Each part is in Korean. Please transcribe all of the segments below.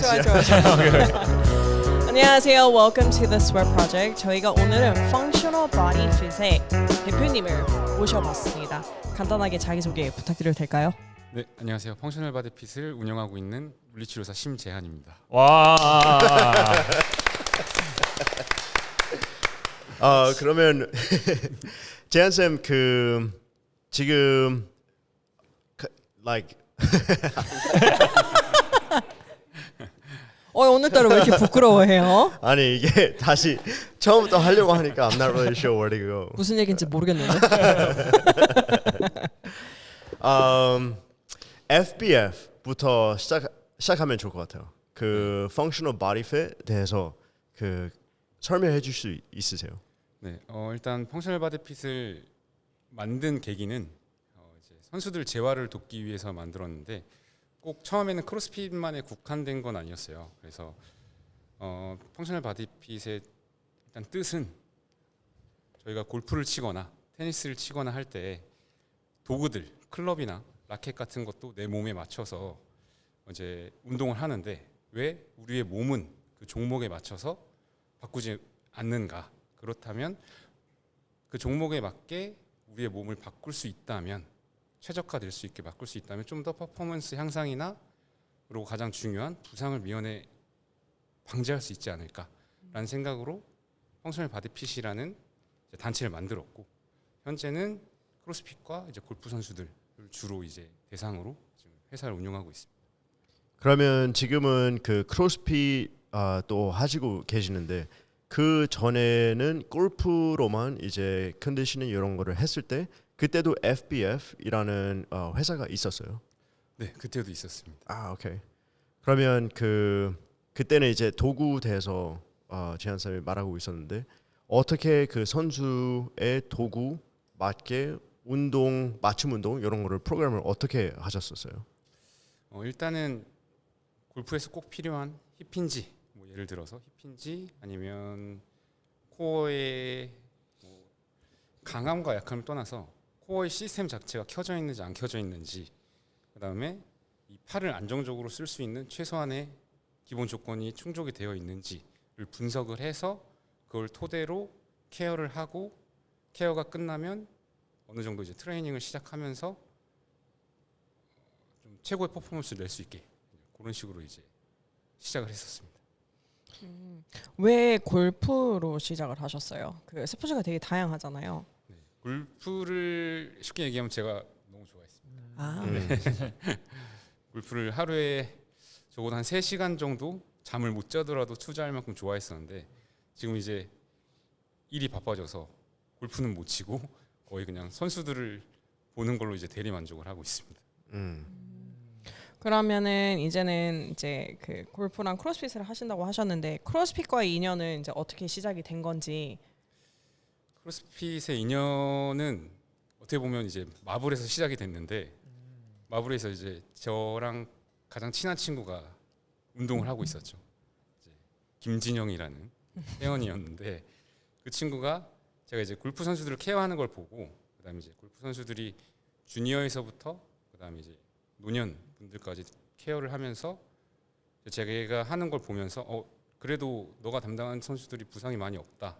좋아. 안녕하세요. Welcome to the Sweat Project. 저희가 오늘은 Functional Body Fit의 대표님을 모셔봤습니다. 간단하게 자기소개 부탁드려도 될까요? 네, 안녕하세요. 펑셔널 바디 핏을 운영하고 있는 물리치료사 심재한입니다. 와. 그러면 재한 쌤 지금 like 오늘따라 왜 이렇게 부끄러워해요? 아니 이게 다시 처음부터 하려고 하니까 I'm not really sure where to go. 무슨 얘기인지 모르겠는데. FBF부터 시작하면 좋을 것 같아요. 그 Functional Body Fit 대해서 설명해 줄 수 있으세요? 네, 일단 펑셔널 바디 핏을 만든 계기는 이제 선수들 재활을 돕기 위해서 만들었는데 꼭 처음에는 크로스핏만에 국한된 건 아니었어요. 그래서 펑셔널 바디 핏의 일단 뜻은 저희가 골프를 치거나 테니스를 치거나 할 때 도구들, 클럽이나 라켓 같은 것도 내 몸에 맞춰서 이제 운동을 하는데 왜 우리의 몸은 그 종목에 맞춰서 바꾸지 않는가? 그렇다면 그 종목에 맞게 우리의 몸을 바꿀 수 있다면 최적화될 수 있게 바꿀 수 있다면 좀 더 퍼포먼스 향상이나 그리고 가장 중요한 부상을 미연에 방지할 수 있지 않을까라는 생각으로 펑셔널 바디핏이라는 단체를 만들었고 현재는 크로스핏과 이제 골프 선수들을 주로 이제 대상으로 지금 회사를 운영하고 있습니다. 그러면 지금은 그 크로스핏 또 하시고 계시는데 그 전에는 골프로만 이제 컨디셔닝 이런 거를 했을 때 그때도 FBF이라는 회사가 있었어요. 네, 그때도 있었습니다. 오케이. 그러면 그때는 이제 도구 대해서 재한 쌤이 말하고 있었는데 어떻게 그 선수의 도구 맞게 맞춤 운동 이런 거를 프로그램을 어떻게 하셨었어요? 일단은 골프에서 꼭 필요한 힙힌지, 뭐 예를 들어서 힙힌지 아니면 코어의 강함과 약함을 떠나서 코어의 시스템 자체가 켜져 있는지 안 켜져 있는지, 그다음에 이 팔을 안정적으로 쓸 수 있는 최소한의 기본 조건이 충족이 되어 있는지를 분석을 해서 그걸 토대로 케어를 하고 케어가 끝나면 어느 정도 이제 트레이닝을 시작하면서 좀 최고의 퍼포먼스를 낼 수 있게 그런 식으로 이제 시작을 했었습니다. 왜 골프로 시작을 하셨어요? 그 스포츠가 되게 다양하잖아요. 네, 골프를 쉽게 얘기하면 제가 너무 좋아했습니다. 골프를 하루에 적어도 한 3시간 정도 잠을 못 자더라도 투자할 만큼 좋아했었는데 지금 이제 일이 바빠져서 골프는 못 치고 거의 그냥 선수들을 보는 걸로 이제 대리 만족을 하고 있습니다. 그러면은 이제는 이제 그 골프랑 크로스핏을 하신다고 하셨는데 크로스핏과의 인연은 이제 어떻게 시작이 된 건지. 크로스핏의 인연은 어떻게 보면 이제 마블에서 시작이 됐는데 마블에서 이제 저랑 가장 친한 친구가 운동을 하고 있었죠. 이제 김진영이라는 회원이었는데 그 친구가 제가 이제 골프 선수들을 케어하는 걸 보고 그다음에 이제 골프 선수들이 주니어에서부터 그다음에 이제 노년 분들까지 케어를 하면서 제가 하는 걸 보면서 그래도 너가 담당하는 선수들이 부상이 많이 없다.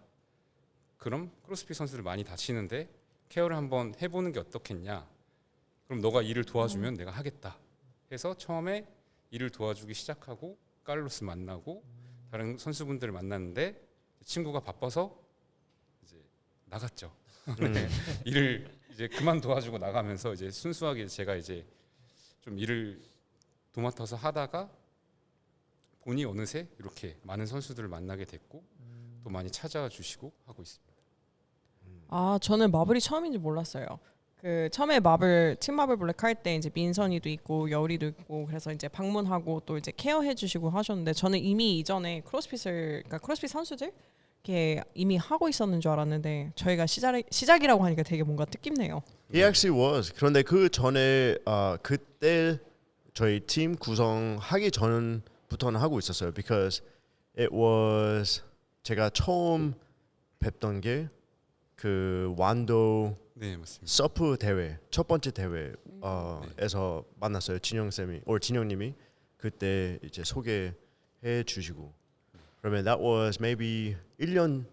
그럼 크로스핏 선수들 많이 다치는데 케어를 한번 해보는 게 어떻겠냐. 그럼 너가 일을 도와주면 내가 하겠다. 해서 처음에 일을 도와주기 시작하고 카를로스 만나고 다른 선수분들을 만났는데 친구가 바빠서 이제 나갔죠. 일을 이제 그만 도와주고 나가면서 이제 순수하게 제가 이제 좀 일을 도맡아서 하다가 보니 어느새 이렇게 많은 선수들을 만나게 됐고 또 많이 찾아와 주시고 하고 있습니다. 저는 마블이 처음인지 몰랐어요. 그 처음에 팀 마블 블랙 할 때 이제 민선이도 있고 여울이도 있고 그래서 이제 방문하고 또 이제 케어해 주시고 하셨는데 저는 이미 이전에 그러니까 크로스핏 선수들 이렇게 이미 하고 있었는 줄 알았는데 저희가 시작이라고 하니까 되게 뭔가 뜻깊네요. He actually was. 그런데 그 전에 그때 저희 팀 구성하기 전부터는 하고 있었어요. Because it was 제가 처음 뵙던 게 그 완도 네, 맞습니다. 서프 대회 첫 번째 대회에서 만났어요. 진영 쌤이, 진영님이 그때 이제 소개해 해 주시고 그러면 that was maybe 1년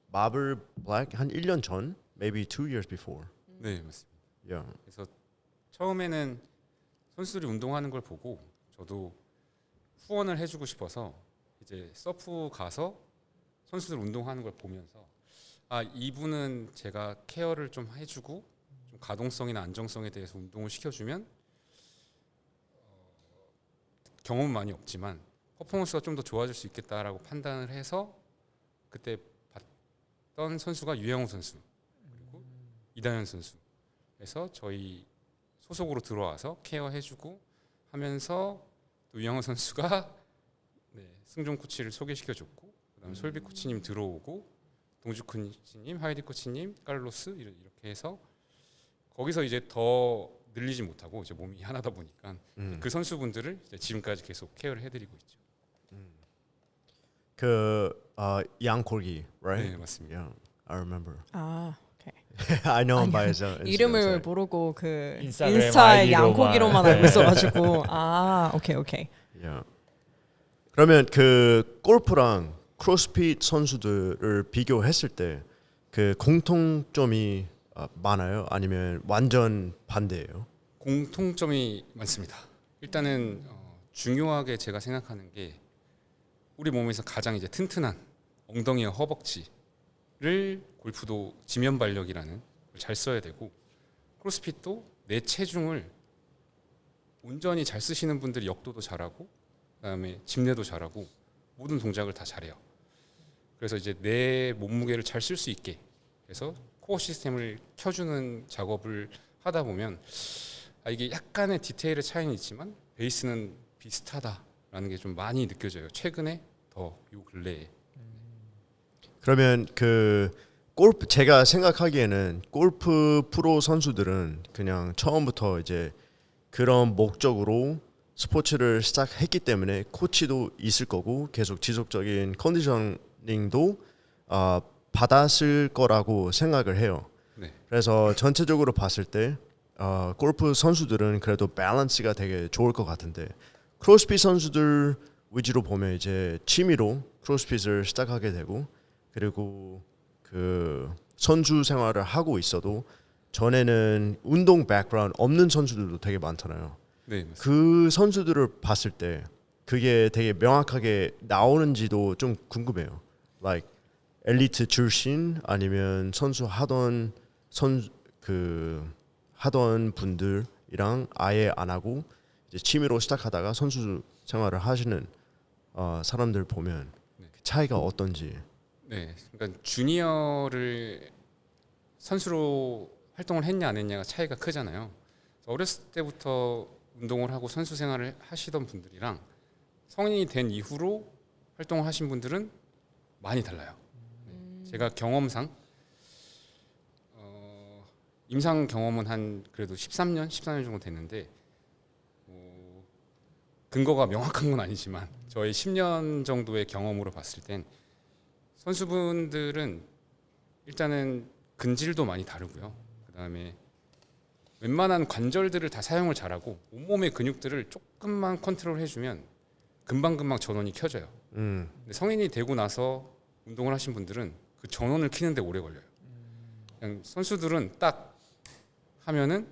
마블 블랙 한 1년 전 maybe 2 years before. 네, 맞습니다. Yeah. 그래서 처음에는 선수들이 운동하는 걸 보고 저도 후원을 해주고 싶어서 이제 서프 가서 선수들 운동하는 걸 보면서 아 이분은 제가 케어를 좀 해주고 좀 가동성이나 안정성에 대해서 운동을 시켜주면 경험은 많이 없지만 퍼포먼스가 좀 더 좋아질 수 있겠다라고 판단을 해서 그때 봤던 선수가 유영호 선수 그리고 이다현 선수에서 저희 소속으로 들어와서 케어해주고 하면서 또 유영호 선수가 네, 승종 코치를 소개시켜줬고 그다음에 솔비 코치님 들어오고 동주 코치님, 하이디 코치님, 칼로스 이렇게 해서 거기서 이제 더 늘리지 못하고 이제 몸이 하나다 보니까 그 선수분들을 이제 지금까지 계속 케어를 해드리고 있죠. 그 양콜기, right? 네 맞습니다. Yeah, I remember. 아, 오케이. I know him by 아니요. his Instagram. 이름을 모르고 그 인스타그램 인스타에 아이디로만. 양고기로만 네. 알고 있어가지고 아, 오케이. Yeah. 그러면 그 골프랑 크로스핏 선수들을 비교했을 때 그 공통점이 많아요? 아니면 완전 반대예요? 공통점이 많습니다. 일단은 중요하게 제가 생각하는 게 우리 몸에서 가장 이제 튼튼한 엉덩이와 허벅지를 골프도 지면 발력이라는 걸 잘 써야 되고 크로스핏도 내 체중을 온전히 잘 쓰시는 분들이 역도도 잘하고 그다음에 집내도 잘하고 모든 동작을 다 잘해요. 그래서 이제 내 몸무게를 잘 쓸 수 있게 그래서 코어 시스템을 켜주는 작업을 하다 보면 이게 약간의 디테일의 차이는 있지만 베이스는 비슷하다라는 게 좀 많이 느껴져요. 최근에 더 요 근래에. 그러면 그 골프 제가 생각하기에는 골프 프로 선수들은 그냥 처음부터 이제 그런 목적으로 스포츠를 시작했기 때문에 코치도 있을 거고 계속 지속적인 컨디셔닝도 받았을 거라고 생각을 해요. 네. 그래서 전체적으로 봤을 때 골프 선수들은 그래도 밸런스가 되게 좋을 것 같은데 크로스핏 선수들 위주로 보면 이제 취미로 크로스핏을 시작하게 되고 그리고 그 선수 생활을 하고 있어도 전에는 운동 백그라운드 없는 선수들도 되게 많잖아요. 네, 맞습니다. 그 선수들을 봤을 때 그게 되게 명확하게 나오는지도 좀 궁금해요. Like 엘리트 출신 아니면 선수 하던 하던 분들이랑 아예 안 하고 이제 취미로 시작하다가 선수 생활을 하시는 사람들 보면 그 차이가 어떤지. 네, 그러니까 주니어를 선수로 활동을 했냐 안 했냐가 차이가 크잖아요. 어렸을 때부터 운동을 하고 선수 생활을 하시던 분들이랑 성인이 된 이후로 활동을 하신 분들은 많이 달라요. 네. 제가 경험상 임상 경험은 한 그래도 13년 정도 됐는데 근거가 명확한 건 아니지만 저의 10년 정도의 경험으로 봤을 땐 선수분들은 일단은 근질도 많이 다르고요. 그다음에 웬만한 관절들을 다 사용을 잘하고 온몸의 근육들을 조금만 컨트롤 해주면 금방금방 전원이 켜져요. 근데 성인이 되고 나서 운동을 하신 분들은 그 전원을 켜는데 오래 걸려요. 그냥 선수들은 딱 하면은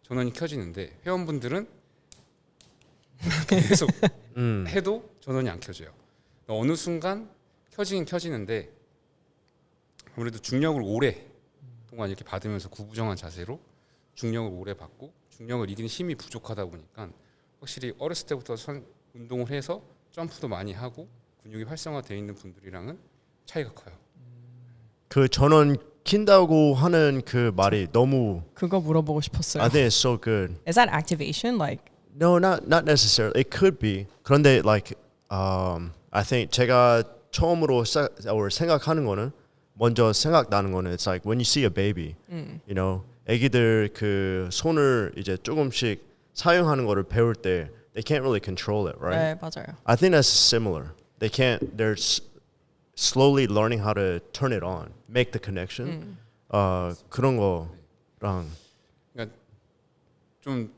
전원이 켜지는데 회원분들은 계속 해도 전원이 안 켜져요. 어느 순간 켜지긴 켜지는데 아무래도 중력을 오래 동안 이렇게 받으면서 구부정한 자세로 중력을 오래 받고 중력을 이기는 힘이 부족하다 보니까 확실히 어렸을 때부터 운동을 해서 점프도 많이 하고 근육이 활성화되어 있는 분들이랑은 차이가 커요. 그 전원 킨다고 하는 그 말이 너무 그거 물어보고 싶었어요. I think it's so good. Is that activation? Like No, not necessarily. It could be. 그런데 like I think 제가 처음으로 생각하는 거는 먼저 생각나는 거는 it's like when you see a baby, you know, 애기들 그 손을 이제 조금씩 사용하는 거를 배울 때 they can't really control it, right? 네, 맞아요. I think that's similar. They can't. They're slowly learning how to turn it on, make the connection. 그런 거랑 그러니까 좀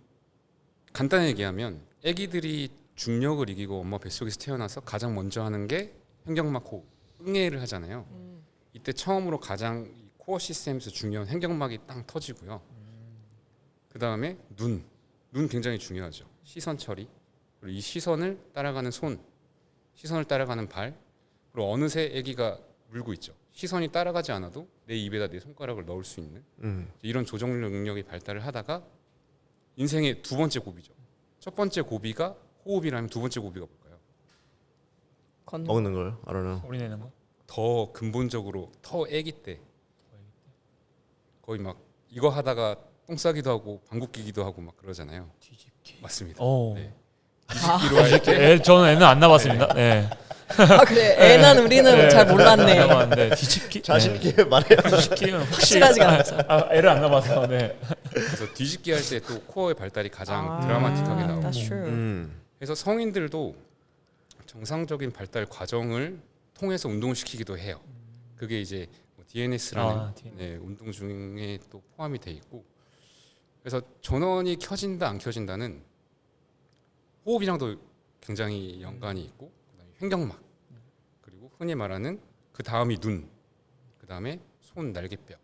간단히 얘기하면 애기들이 중력을 이기고 엄마 뱃속에서 태어나서 가장 먼저 하는 게 횡격막 호흡, 응애를 하잖아요. 이때 처음으로 가장 이 코어 시스템에서 중요한 횡격막이 땅 터지고요. 그 다음에 눈 굉장히 중요하죠. 시선 처리, 그리고 이 시선을 따라가는 손, 시선을 따라가는 발, 그리고 어느새 아기가 물고 있죠. 시선이 따라가지 않아도 내 입에다 내 손가락을 넣을 수 있는 이런 조정 능력이 발달을 하다가 인생의 두 번째 고비죠. 첫 번째 고비가 호흡이라면 두 번째 고비가 뭘까요? 걷는 먹는 거요? I don't know. 소리 내는 거? 더 근본적으로 더 아기 때 거의 막 이거 하다가 똥 싸기도 하고 방귀 끼기도 하고 막 그러잖아요. 뒤집기. 맞습니다. 오. 네. 뒤집기로 할 때 저는 애는 안 나봤습니다. 네. 아 그래 애는 우리는 잘 몰랐네. 나봤는데 뒤집기. 자신 있게 말해요. 뒤집기는 혹시 확실하지가 않아서. 애를 안 나봐서. 네. 그래서 뒤집기 할 때 또 코어의 발달이 가장 아, 드라마틱하게 나오고 That's true. 그래서 성인들도 정상적인 발달 과정을 통해서 운동을 시키기도 해요. 그게 이제 뭐 DNS라는 네, 운동 중에 또 포함이 돼 있고 그래서 전원이 켜진다 안 켜진다는 호흡이랑도 굉장히 연관이 있고 그다음에 횡격막 그리고 흔히 말하는 그 다음이 눈, 그 다음에 손, 날개뼈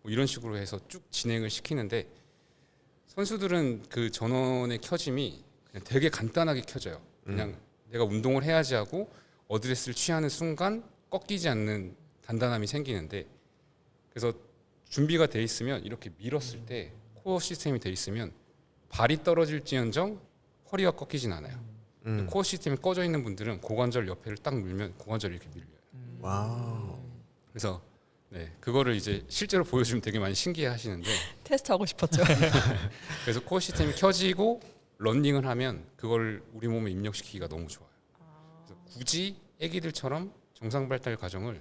뭐 이런 식으로 해서 쭉 진행을 시키는데 선수들은 그 전원의 켜짐이 그냥 되게 간단하게 켜져요. 그냥 내가 운동을 해야지 하고 어드레스를 취하는 순간 꺾이지 않는 단단함이 생기는데 그래서 준비가 돼 있으면 이렇게 밀었을 때 코어 시스템이 돼 있으면 발이 떨어질지언정 허리가 꺾이진 않아요. 코어 시스템이 꺼져 있는 분들은 고관절 옆에를 딱 물면 고관절이 이렇게 밀려요. 와우. 그래서 네, 그거를 이제 실제로 보여주면 되게 많이 신기해 하시는데 테스트 하고 싶었죠. 그래서 코어 시스템이 켜지고 런닝을 하면 그걸 우리 몸에 입력시키기가 너무 좋아요. 그래서 굳이 아기들처럼 정상 발달 과정을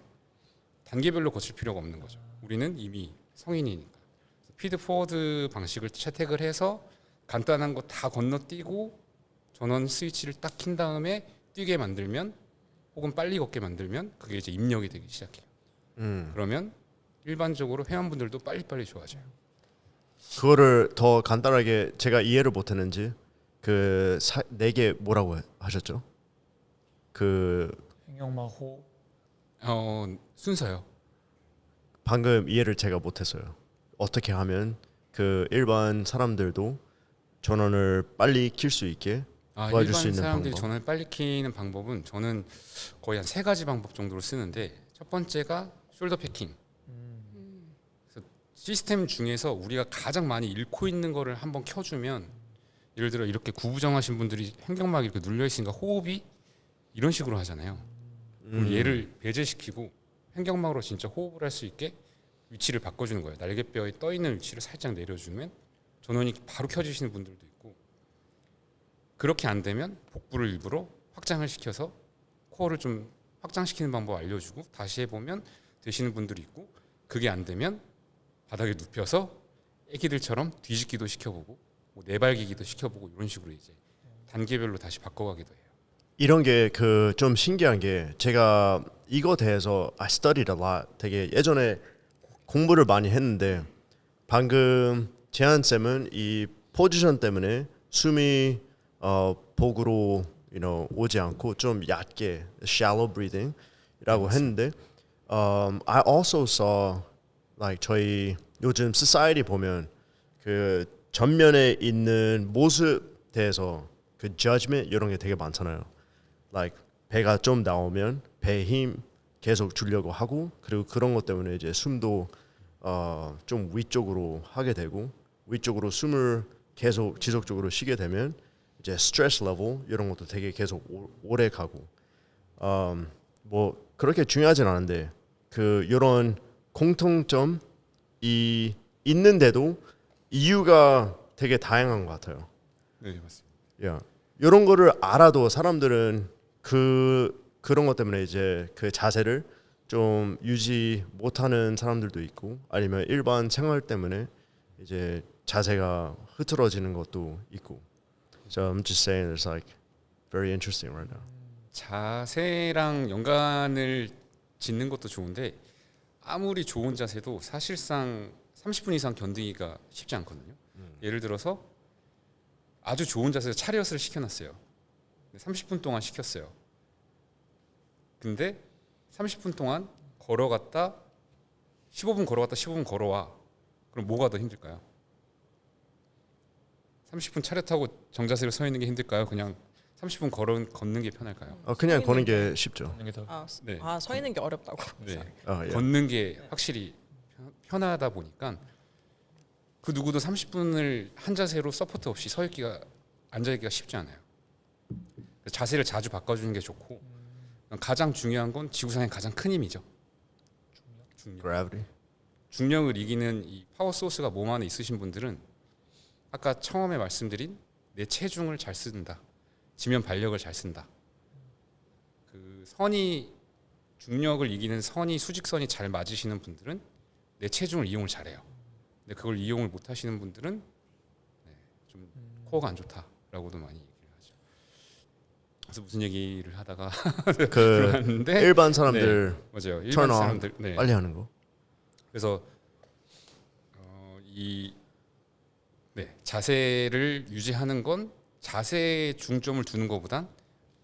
단계별로 거칠 필요가 없는 거죠. 우리는 이미 성인이니까. 피드 포워드 방식을 채택을 해서 간단한 거 다 건너뛰고 전원 스위치를 딱 킨 다음에 뛰게 만들면 혹은 빨리 걷게 만들면 그게 이제 입력이 되기 시작해요. 그러면 일반적으로 회원분들도 빨리빨리 좋아져요. 그거를 더 간단하게 제가 이해를 못했는지 그 네 개 뭐라고 하셨죠? 그 횡격막 호. 순서요. 방금 이해를 제가 못했어요. 어떻게 하면 그 일반 사람들도 전원을 빨리 킬 수 있게 도와줄 수 일반 있는 사람들이 방법? 전원을 빨리 키는 방법은 저는 거의 한 3가지 방법 정도로 쓰는데 첫 번째가 숄더 패킹. 그래서 시스템 중에서 우리가 가장 많이 잃고 있는 거를 한번 켜주면 예를 들어 이렇게 구부정하신 분들이 횡격막이 이렇게 눌려 있으니까 호흡이 이런 식으로 하잖아요. 얘를 배제시키고 횡격막으로 진짜 호흡을 할 수 있게 위치를 바꿔주는 거예요. 날개뼈에 떠 있는 위치를 살짝 내려주면 전원이 바로 켜지시는 분들도 있고 그렇게 안 되면 복부를 일부러 확장을 시켜서 코어를 좀 확장시키는 방법 알려주고 다시 해보면 되시는 분들이 있고 그게 안 되면 바닥에 눕혀서 애기들처럼 뒤집기도 시켜보고 뭐 내발기기도 시켜보고 이런 식으로 이제 단계별로 다시 바꿔가기도 해요. 이런 게 그 좀 신기한 게 제가 이거 대해서 I studied a lot. 되게 예전에 공부를 많이 했는데 방금 재한 쌤은 이 포지션 때문에 숨이 복으로 오지 않고 좀 얕게 shallow breathing이라고 했는데 I also saw like 저희 요즘 society 보면 그 전면에 있는 모습 대해서 그 judgment 이런 게 되게 많잖아요. like 배가 좀 나오면 배에 힘 계속 주려고 하고 그리고 그런 것 때문에 이제 숨도 좀 위쪽으로 하게 되고 위쪽으로 숨을 계속 지속적으로 쉬게 되면 이제 스트레스 레벨 이런 것도 되게 계속 오래 가고 뭐 그렇게 중요하진 않은데 그 이런 공통점이 있는데도 이유가 되게 다양한 것 같아요. 네 맞습니다. 야, 이런 거를 알아도 사람들은 그런 것 때문에 이제 그 자세를 좀 유지 못하는 사람들도 있고 아니면 일반 생활 때문에 이제 자세가 흐트러지는 것도 있고. So I'm just saying it's like very interesting right now. 자세랑 연관을 짓는 것도 좋은데 아무리 좋은 자세도 사실상 30분 이상 견디기가 쉽지 않거든요. 예를 들어서 아주 좋은 자세에서 차리엇을 시켜놨어요. 30분 동안 시켰어요. 근데 30분 동안 걸어갔다 15분 걸어갔다 15분 걸어와. 그럼 뭐가 더 힘들까요? 30분 차렷하고 정자세로 서 있는 게 힘들까요? 그냥 30분 걷는 게 편할까요? 그냥 서 거는 있는 게 쉽죠. 하는 게 더. 네. 서 있는 게 어렵다고. 네. 예. 걷는 게 확실히 편하다 보니까 그 누구도 30분을 한 자세로 서포트 없이 서 있기가 앉아 있기가 쉽지 않아요. 그래서 자세를 자주 바꿔주는 게 좋고 가장 중요한 건 지구상의 가장 큰 힘이죠. 중력. Gravity. 중력을 이기는 이 파워 소스가 몸 안에 있으신 분들은 아까 처음에 말씀드린 내 체중을 잘 쓴다. 지면 발력을 잘 쓴다. 그 선이 중력을 이기는 선이 수직선이 잘 맞으시는 분들은 내 체중을 이용을 잘해요. 근데 그걸 이용을 못 하시는 분들은 좀 코어가 안 좋다라고도 많이 얘기를 하죠. 그래서 무슨 얘기를 하다가 그 들어갔는데 일반 사람들 맞아요. 일반 turn on. 사람들 빨리 하는 거. 그래서 이 자세를 유지하는 건 자세에 중점을 두는 것보단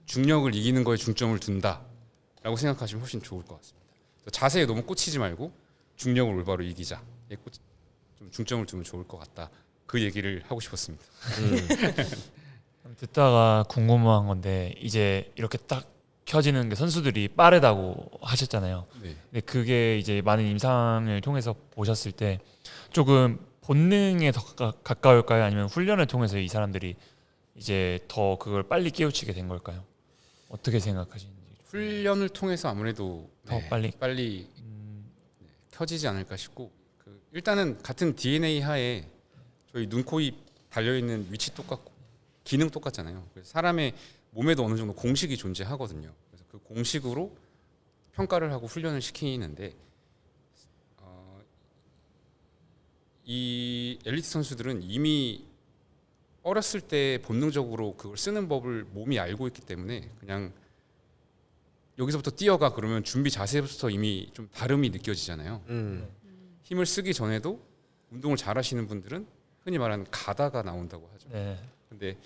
중력을 이기는 거에 중점을 둔다라고 생각하시면 훨씬 좋을 것 같습니다. 자세에 너무 꽂히지 말고 중력을 올바로 이기자. 좀 중점을 두면 좋을 것 같다. 그 얘기를 하고 싶었습니다. 듣다가 궁금한 건데 이제 이렇게 딱 켜지는 게 선수들이 빠르다고 하셨잖아요. 네. 근데 그게 이제 많은 임상을 통해서 보셨을 때 조금 본능에 더 가까울까요? 아니면 훈련을 통해서 이 사람들이 이제 더 그걸 빨리 깨우치게 된 걸까요? 어떻게 생각하시는지. 훈련을 통해서 아무래도 더 빨리 켜지지 않을까 싶고 일단은 같은 DNA 하에 저희 눈, 코, 입 달려있는 위치 똑같고 기능 똑같잖아요. 그래서 사람의 몸에도 어느 정도 공식이 존재하거든요. 그래서 그 공식으로 평가를 하고 훈련을 시키는데 이 엘리트 선수들은 이미 어렸을 때 본능적으로 그걸 쓰는 법을 몸이 알고 있기 때문에 그냥 여기서부터 뛰어가 그러면 준비 자세부터 이미 좀 다름이 느껴지잖아요. 힘을 쓰기 전에도 운동을 잘하시는 분들은 흔히 말하는 가다가 나온다고 하죠. 네. 근데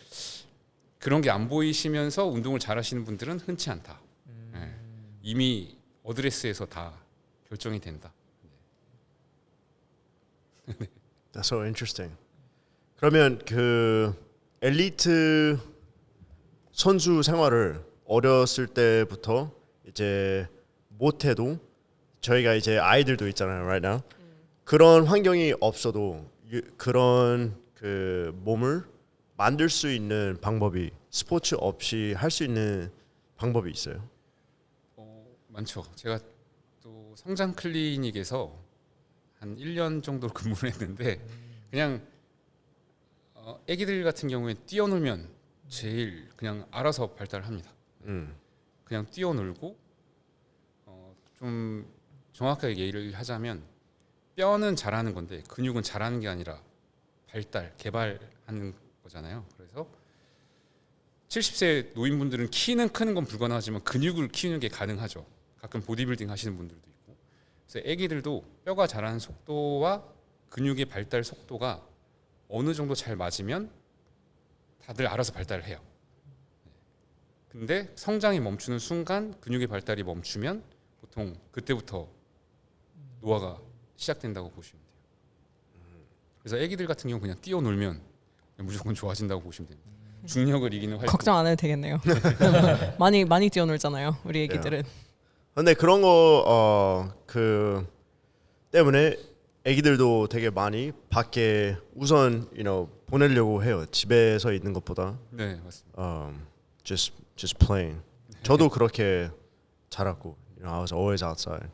그런 게 안 보이시면서 운동을 잘하시는 분들은 흔치 않다. 이미 어드레스에서 다 결정이 된다. That's so interesting. 그러면 그 엘리트 선수 생활을 어렸을 때부터 이제 못해도 저희가 이제 아이들도 있잖아요, right now. 그런 환경이 없어도 그런 그 몸을 만들 수 있는 방법이 스포츠 없이 할 수 있는 방법이 있어요. 많죠. 제가 또 성장 클리닉에서 한 1년 정도 근무를 했는데 그냥 애기들 같은 경우에 뛰어놀면 제일 그냥 알아서 발달합니다. 그냥 뛰어놀고 좀 정확하게 얘기를 하자면 뼈는 자라는 건데 근육은 자라는 게 아니라 개발하는 거잖아요. 그래서 70세 노인분들은 키는 크는 건 불가능하지만 근육을 키우는 게 가능하죠. 가끔 보디빌딩 하시는 분들도 있고. 그래서 애기들도 뼈가 자라는 속도와 근육의 발달 속도가 어느 정도 잘 맞으면 다들 알아서 발달을 해요. 근데 성장이 멈추는 순간 근육의 발달이 멈추면 보통 그때부터 노화가 시작된다고 보시면 돼요. 그래서 애기들 같은 경우 그냥 뛰어놀면 무조건 좋아진다고 보시면 됩니다. 중력을 이기는 활동. 걱정 안 해도 되겠네요. 많이 뛰어놀잖아요, 우리 애기들은. 근데 그런 거 그 때문에 애기들도 되게 많이 밖에 우선 보내려고 해요. 집에서 있는 것보다. 네, 맞습니다. Just playing. 저도 그렇게 자랐고, I was always outside.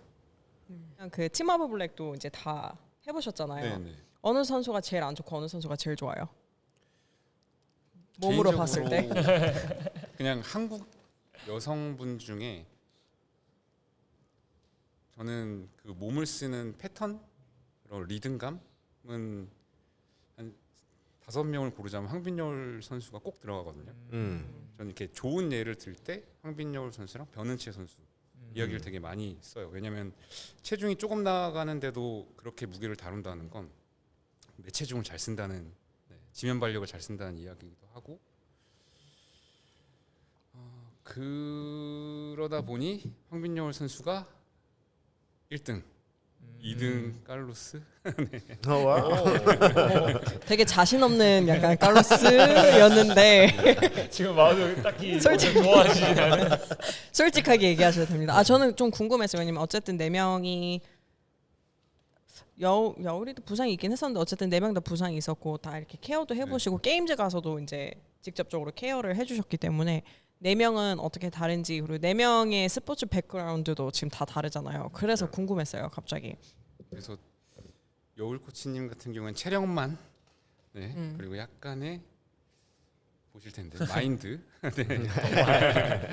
그 팀아브 블랙도 이제 다 해보셨잖아요. 네, 네. 어느 선수가 제일 안 좋고 어느 선수가 제일 좋아요? 몸으로 봤을 때? 그냥 한국 여성분 중에 저는 그 몸을 쓰는 패턴, 그런 리듬감은 한 5명을 고르자면 황빈여울 선수가 꼭 들어가거든요. 저는 이렇게 좋은 예를 들 때 황빈여울 선수랑 변은채 선수 이야기를 되게 많이 써요. 왜냐하면 체중이 조금 나가는데도 그렇게 무게를 다룬다는 건 내 체중을 잘 쓴다는 지면 발력을 잘 쓴다는 이야기이기도 하고 그러다 보니 황빈여울 선수가 1등, 2등 칼로스. 와. 되게 자신 없는 약간 칼로스였는데 지금 마음이 딱히 솔직히- 좋아하시지 않아요? 솔직하게 얘기하셔도 됩니다. 아 저는 좀 궁금했어요. 왜냐면 어쨌든 4명이 여울이도 부상이 있긴 했었는데 어쨌든 4명 다 부상이 있었고 다 이렇게 케어도 해보시고 게임즈 가서도 이제 직접적으로 케어를 해주셨기 때문에 4명은 어떻게 다른지 그리고 4명의 스포츠 백그라운드도 지금 다 다르잖아요. 그래서 궁금했어요. 갑자기. 그래서 여울 코치님 같은 경우는 체력만, 네, 그리고 약간의 보실 텐데 마인드, 네.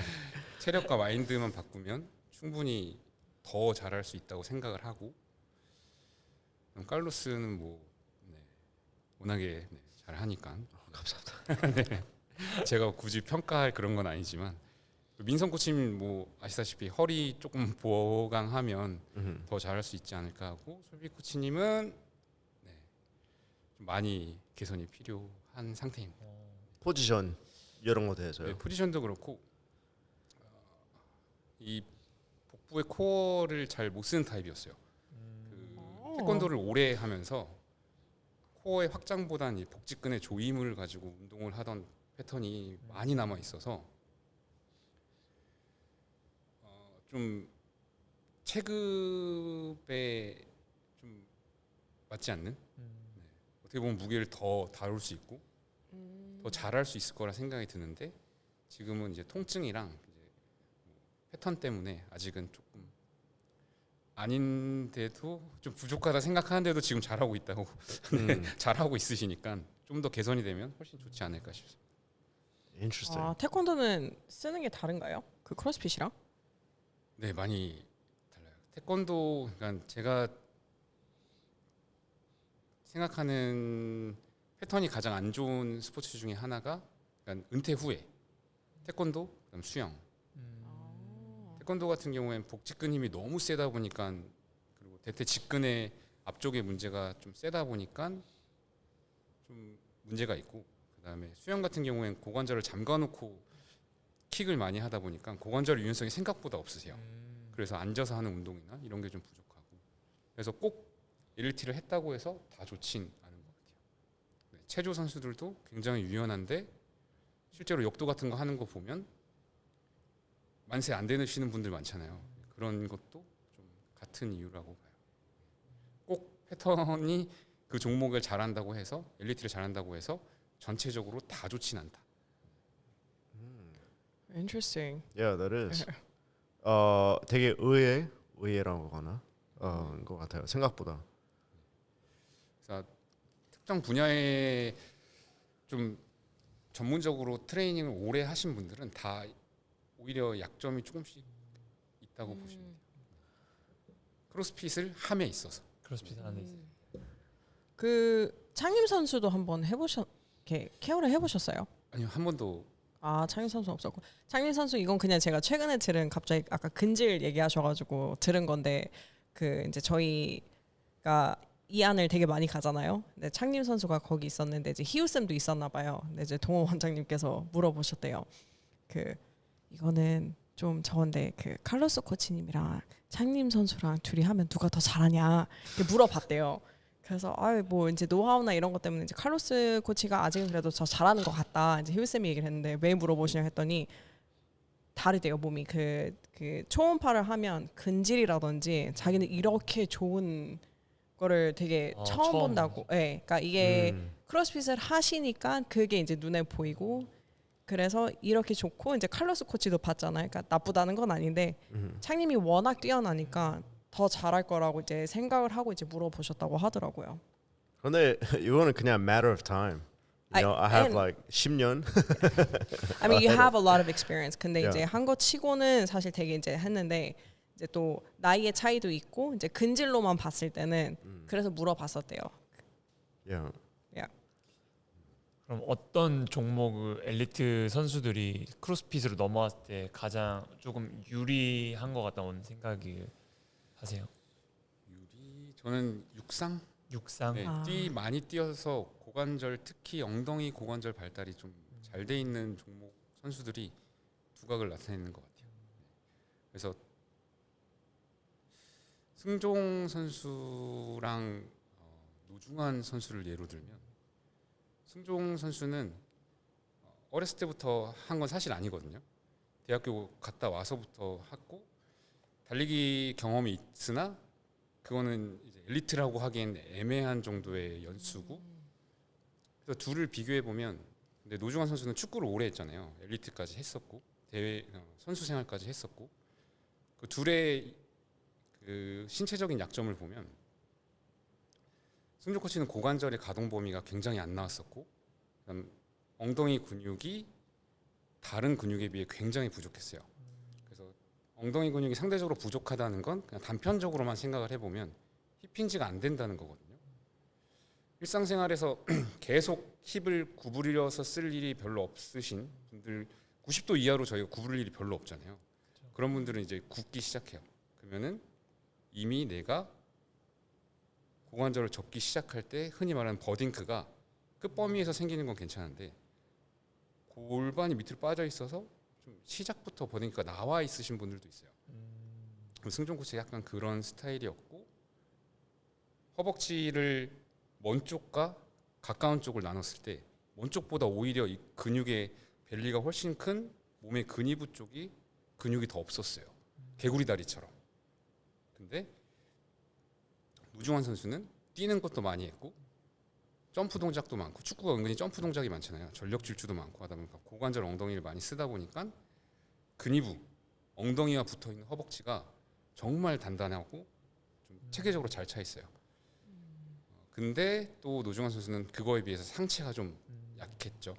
체력과 마인드만 바꾸면 충분히 더 잘할 수 있다고 생각을 하고, 그럼 칼로스는 뭐 네, 워낙에 네, 잘하니까 감사합니다. 네. 제가 굳이 평가할 그런 건 아니지만 민성 코치님 뭐 아시다시피 허리 조금 보강하면 더 잘할 수 있지 않을까 하고, 솔비 코치님은 네, 좀 많이 개선이 필요한 상태입니다. 포지션 이런 거 대해서요. 네, 포지션도 그렇고 이 복부의 코어를 잘 못 쓰는 타입이었어요. 그 태권도를 오래 하면서 코어의 확장보다는 이 복직근의 조임을 가지고 운동을 하던 패턴이 많이 남아 있어서 좀 체급에 좀 맞지 않는, 네. 어떻게 보면 무게를 더 다룰 수 있고 더 잘할 수 있을 거라 생각이 드는데, 지금은 이제 통증이랑 이제 패턴 때문에 아직은 조금 아닌데도 좀 부족하다 생각하는데도 지금 잘하고 있다고 네, 잘하고 있으시니까 좀 더 개선이 되면 훨씬 좋지 않을까 싶습니다. Interesting. 아 태권도는 쓰는 게 다른가요? 그 크로스핏이랑? 네, 많이 달라요. 태권도, 그러니까 제가 생각하는 패턴이 가장 안 좋은 스포츠 중에 하나가, 그러니까 은퇴 후에 태권도, 그다음 수영. 태권도 같은 경우엔 복직근 힘이 너무 세다 보니까, 그리고 대퇴 직근의 앞쪽의 문제가 좀 세다 보니까 좀 문제가 있고, 그다음에 수영 같은 경우엔 고관절을 잠가놓고 킥을 많이 하다 보니까 고관절 유연성이 생각보다 없으세요. 그래서 앉아서 하는 운동이나 이런 게 좀 부족하고, 그래서 꼭 LT를 했다고 해서 다 좋진 않은 것 같아요. 네, 체조 선수들도 굉장히 유연한데 실제로 역도 같은 거 하는 거 보면 만세 안 되시는 분들 많잖아요. 그런 것도 좀 같은 이유라고 봐요. 꼭 패턴이 그 종목을 잘한다고 해서, 엘리트를 잘한다고 해서 전체적으로 다 좋진 않다. Interesting. Yeah, that is. 되게 의외라고 하나 것 같아요. 생각보다. 그래서 특정 분야에 좀 전문적으로 트레이닝을 오래 하신 분들은 다 오히려 약점이 조금씩 있다고 보시면 돼요. 크로스핏을 함에 있어서. 크로스핏 안에 있어요. 그 창임 선수도 한번 이렇게 케어를 해보셨어요? 아니요, 한 번도. 아 창임 선수 없었고, 창임 선수 이건 그냥 제가 최근에 들은, 갑자기 아까 근질 얘기하셔가지고 들은 건데, 그 이제 저희가 이 안을 되게 많이 가잖아요. 근데 창림 선수가 거기 있었는데 이제 희우 쌤도 있었나 봐요. 근데 이제 동호 원장님께서 물어보셨대요. 그 이거는 좀 저건데 그 칼로스 코치님이랑 창림 선수랑 둘이 하면 누가 더 잘하냐 이렇게 물어봤대요. 그래서 뭐 이제 노하우나 이런 것 때문에 이제 칼로스 코치가 아직은 그래도 더 잘하는 것 같다. 이제 희우 쌤이 얘기를 했는데 왜 물어보시냐 했더니 다르대요. 몸이 그 초음파를 하면 근질이라든지 자기는 이렇게 좋은 거를 되게 처음 처음 본다고. 예. 그러니까 이게 크로스핏을 하시니까 그게 이제 눈에 보이고, 그래서 이렇게 좋고, 이제 칼로스 코치도 봤잖아요. 그러니까 나쁘다는 건 아닌데 창님이 워낙 뛰어나니까 더 잘할 거라고 이제 생각을 하고 이제 물어보셨다고 하더라고요. 근데 이거는 그냥 matter of time. You know, I have like 10년. I mean, you have a lot of experience. 근데 Yeah. 이제 한 거 치고는 사실 되게 이제 했는데, 이제 또 나이의 차이도 있고, 이제 근질로만 봤을 때는 그래서 물어봤었대요. Yeah. 그럼 어떤 종목을 엘리트 선수들이 크로스핏으로 넘어왔을 때 가장 조금 유리한 것 같다는 생각이 하세요? 저는 육상, 육상. 네, 많이 뛰어서 고관절, 특히 엉덩이 고관절 발달이 좀 잘 돼 있는 종목 선수들이 두각을 나타내는 것 같아요. 그래서 승종 선수랑 노중환 선수를 예로 들면 승종 선수는 어렸을 때부터 한 건 사실 아니거든요. 대학교 갔다 와서부터 했고 달리기 경험이 있으나 그거는 이제 엘리트라고 하기엔 애매한 정도의 연수고. 그래서 둘을 비교해 보면 근데 노중환 선수는 축구를 오래 했잖아요. 엘리트까지 했었고 대회 선수 생활까지 했었고 그 둘의 그 신체적인 약점을 보면 승종 코치는 고관절의 가동 범위가 굉장히 안 나왔었고 그다음 엉덩이 근육이 다른 근육에 비해 굉장히 부족했어요. 그래서 엉덩이 근육이 상대적으로 부족하다는 건 그냥 단편적으로만 생각을 해보면 힙힌지가 안 된다는 거거든요. 일상생활에서 계속 힙을 구부려서 쓸 일이 별로 없으신 분들 90도 이하로 저희가 구부릴 일이 별로 없잖아요. 그런 분들은 이제 굽기 시작해요. 그러면은 이미 내가 고관절을 접기 시작할 때 흔히 말하는 버딩크가 끝범위에서 생기는 건 괜찮은데 골반이 밑으로 빠져 있어서 좀 시작부터 버딩크가 나와 있으신 분들도 있어요. 승종 코치가 약간 그런 스타일이었고 허벅지를 먼 쪽과 가까운 쪽을 나눴을 때 먼 쪽보다 오히려 이 근육의 벨리가 훨씬 큰 몸의 근위부 쪽이 근육이 더 없었어요. 개구리 다리처럼. 근데 노중환 선수는 뛰는 것도 많이 했고 점프 동작도 많고 축구가 은근히 점프 동작이 많잖아요. 전력 질주도 많고 하다 보니까 고관절 엉덩이를 많이 쓰다 보니까 근위부 엉덩이와 붙어있는 허벅지가 정말 단단하고 좀 체계적으로 잘 차 있어요. 근데 또 노중환 선수는 그거에 비해서 상체가 좀 약했죠.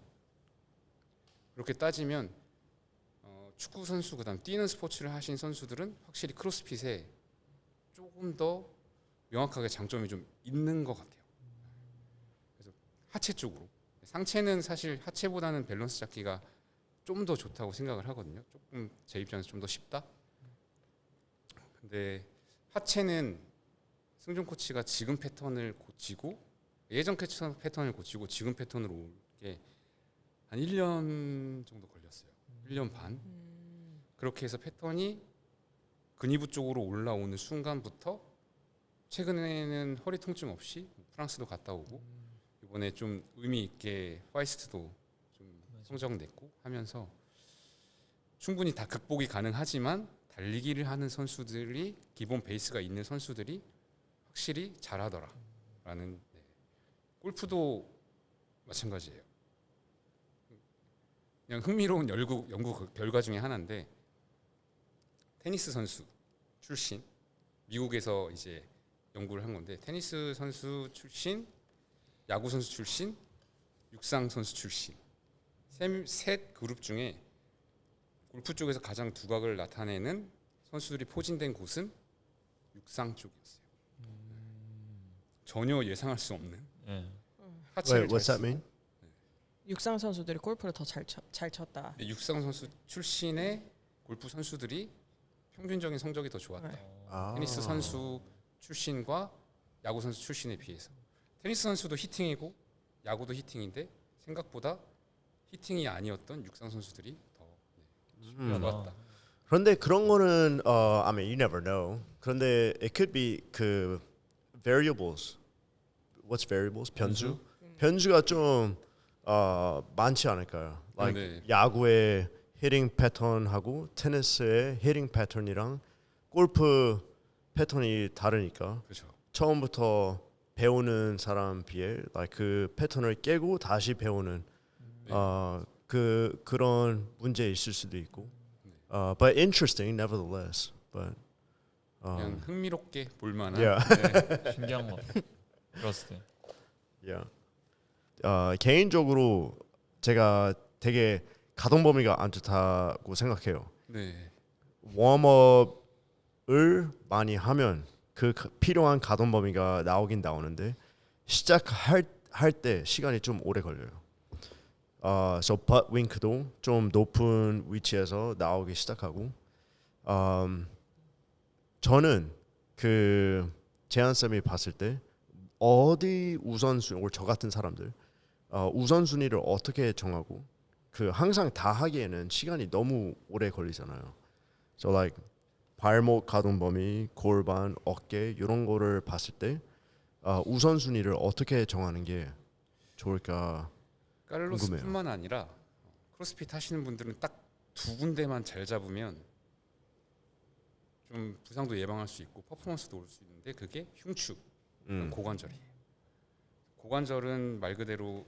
그렇게 따지면 축구 선수 그다음 뛰는 스포츠를 하신 선수들은 확실히 크로스핏에 조금 더 명확하게 장점이 좀 있는 것 같아요. 그래서 하체 쪽으로 상체는 사실 하체보다는 밸런스 잡기가 좀 더 좋다고 생각을 하거든요. 조금 제 입장에서 좀 더 쉽다. 근데 하체는 승종 코치가 지금 패턴을 고치고 예전 패턴을 고치고 지금 패턴으로 올 게 한 1년 정도 걸렸어요. 1년 반. 그렇게 해서 패턴이 근위부 쪽으로 올라오는 순간부터 최근에는 허리 통증 없이 프랑스도 갔다 오고 이번에 좀 의미 있게 화이스트도 좀 성적 냈고 하면서 충분히 다 극복이 가능하지만 달리기를 하는 선수들이 기본 베이스가 있는 선수들이 확실히 잘하더라라는. 골프도 마찬가지예요. 그냥 흥미로운 연구 결과 중에 하나인데 테니스 선수 출신 미국에서 이제 연구를 한 건데 테니스 선수 출신, 야구 선수 출신, 육상 선수 출신 셋 그룹 중에 골프 쪽에서 가장 두각을 나타내는 선수들이 포진된 곳은 육상 쪽이었어요. 전혀 예상할 수 없는 하체를 Wait, what's that mean? 육상 선수들이 골프를 더 잘 쳤다. 육상 선수 출신의 골프 선수들이 평균적인 성적이 더 좋았다. 아. 테니스 선수 출신과 야구 선수 출신에 비해서 테니스 선수도 히팅이고 야구도 히팅인데 생각보다 히팅이 아니었던 육상 선수들이 더 좋았다. 그런데 그런 거는 I mean you never know. 그런데 it could be 그 variables. What's variables? 변수? 변수가 좀 많지 않을까요? Like 네. 야구의 히팅 패턴하고 테니스의 히팅 패턴이랑 골프 패턴이 다르니까 그렇죠. 처음부터 배우는 사람 비해 like 그 패턴을 깨고 다시 배우는 그런 문제 있을 수도 있고. But interesting nevertheless. But 그냥 흥미롭게 볼만한. yeah. 네. 신기한 거 들었을 때. Yeah. 개인적으로 제가 되게 가동 범위가 안 좋다고 생각해요. 네. 웜업을 많이 하면 그 필요한 가동 범위가 나오긴 나오는데 시작할 때 시간이 좀 오래 걸려요. So butt wink도 좀 높은 위치에서 나오기 시작하고 저는 그 재한 쌤이 봤을 때 어디 우선순위, 저 같은 사람들 우선순위를 어떻게 정하고 그 항상 다 하기에는 시간이 너무 오래 걸리잖아요. So like 발목 가동 범위, 골반, 어깨 이런 거를 봤을 때 우선순위를 어떻게 정하는 게 좋을까? 깔로스뿐만 아니라 크로스핏 하시는 분들은 딱 두 군데만 잘 잡으면 좀 부상도 예방할 수 있고 퍼포먼스도 올 수 있는데 그게 흉추, 고관절이에요. 고관절은 말 그대로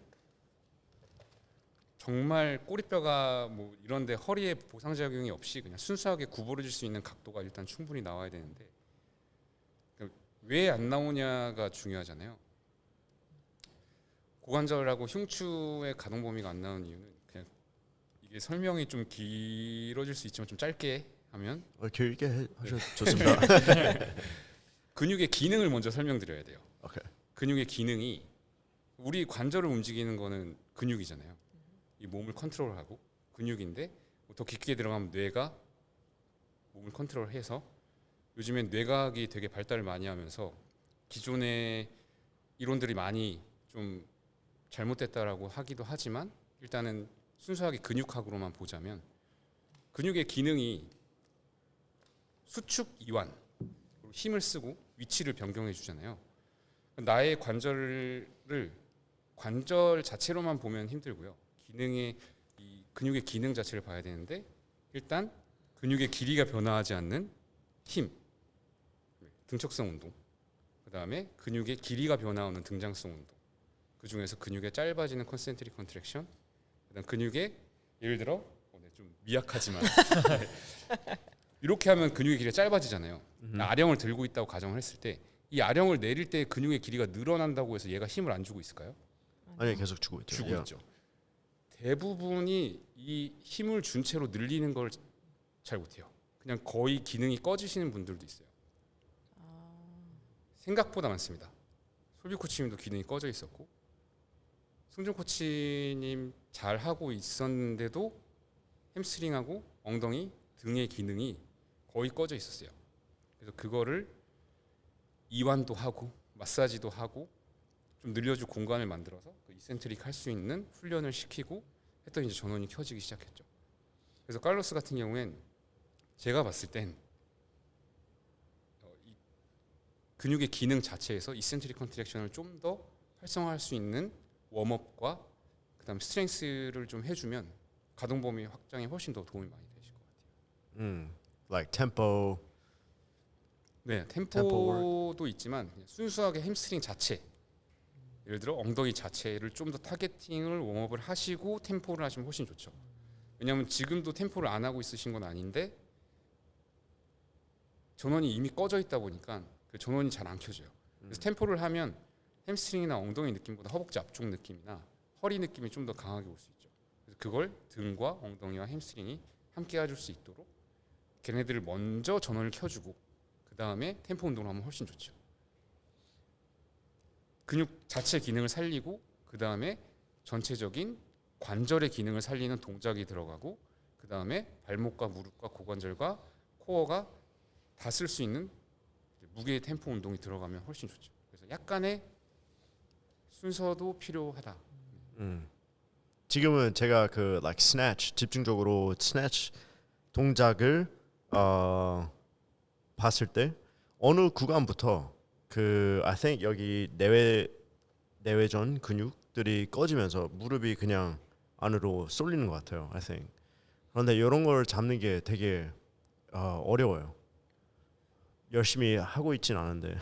정말 꼬리뼈가 뭐 이런데 허리에 보상작용이 없이 그냥 순수하게 구부러질 수 있는 각도가 일단 충분히 나와야 되는데 왜 안 나오냐가 중요하잖아요. 고관절하고 흉추의 가동 범위가 안 나오는 이유는 그냥 이게 설명이 좀 길어질 수 있지만 좀 짧게 하면 길게 하셔도 좋습니다. 근육의 기능을 먼저 설명드려야 돼요. 오케이. 근육의 기능이 우리 관절을 움직이는 거는 근육이잖아요. 이 몸을 컨트롤하고 근육인데 더 깊게 들어가면 뇌가 몸을 컨트롤해서 요즘엔 뇌과학이 되게 발달을 많이 하면서 기존의 이론들이 많이 좀 잘못됐다라고 하기도 하지만 일단은 순수하게 근육학으로만 보자면 근육의 기능이 수축 이완 그리고 힘을 쓰고 위치를 변경해 주잖아요. 나의 관절 자체로만 보면 힘들고요. 기능의 이 근육의 기능 자체를 봐야 되는데 일단 근육의 길이가 변화하지 않는 힘, 등척성 운동, 그 다음에 근육의 길이가 변화하는 등장성 운동, 그 중에서 근육의 짧아지는 컨센트릭 컨트랙션, 그다음 근육의 예를 들어 좀 미약하지만 이렇게 하면 근육의 길이가 짧아지잖아요. 아령을 들고 있다고 가정을 했을 때 이 아령을 내릴 때 근육의 길이가 늘어난다고 해서 얘가 힘을 안 주고 있을까요? 아니 계속 주고 있죠. 주고 있죠. 대부분이 이 힘을 준 채로 늘리는 걸 잘 못해요. 그냥 거의 기능이 꺼지시는 분들도 있어요. 생각보다 많습니다. 솔비 코치님도 기능이 꺼져 있었고 승준 코치님 잘 하고 있었는데도 햄스트링하고 엉덩이, 등의 기능이 거의 꺼져 있었어요. 그래서 그거를 이완도 하고 마사지도 하고 좀 늘려줄 공간을 만들어서 그 이센트릭 할 수 있는 훈련을 시키고 했더니 이제 전원이 켜지기 시작했죠. 그래서 칼로스 같은 경우엔 제가 봤을 땐 이 근육의 기능 자체에서 이센트릭 컨트랙션을 좀 더 활성화할 수 있는 웜업과 그다음 스트렝스를 좀 해주면 가동 범위 확장에 훨씬 더 도움이 많이 되실 것 같아요. Like tempo. 네, tempo 템포도 있지만 그냥 순수하게 햄스트링 자체, 예를 들어 엉덩이 자체를 좀 더 타겟팅을 웜업을 하시고 템포를 하시면 훨씬 좋죠. 왜냐하면 지금도 템포를 안 하고 있으신 건 아닌데 전원이 이미 꺼져 있다 보니까 그 전원이 잘 안 켜져요. 그래서 템포를 하면 햄스트링이나 엉덩이 느낌보다 허벅지 앞쪽 느낌이나 허리 느낌이 좀 더 강하게 올 수 있죠. 그래서 그걸 등과 엉덩이와 햄스트링이 함께 해줄 수 있도록 걔네들을 먼저 전원을 켜주고 그 다음에 템포 운동을 하면 훨씬 좋죠. 근육 자체 기능을 살리고 그 다음에 전체적인 관절의 기능을 살리는 동작이 들어가고 그 다음에 발목과 무릎과 고관절과 코어가 다 쓸 수 있는 무게의 템포 운동이 들어가면 훨씬 좋죠. 그래서 약간의 순서도 필요하다. 지금은 제가 그 like snatch 집중적으로 snatch 동작을 봤을 때 어느 구간부터 그 I think 여기 내외전 근육들이 꺼지면서 무릎이 그냥 안으로 쏠리는 것 같아요. I think. 그런데 이런 걸 잡는 게 되게 어려워요. 열심히 하고 있진 않은데.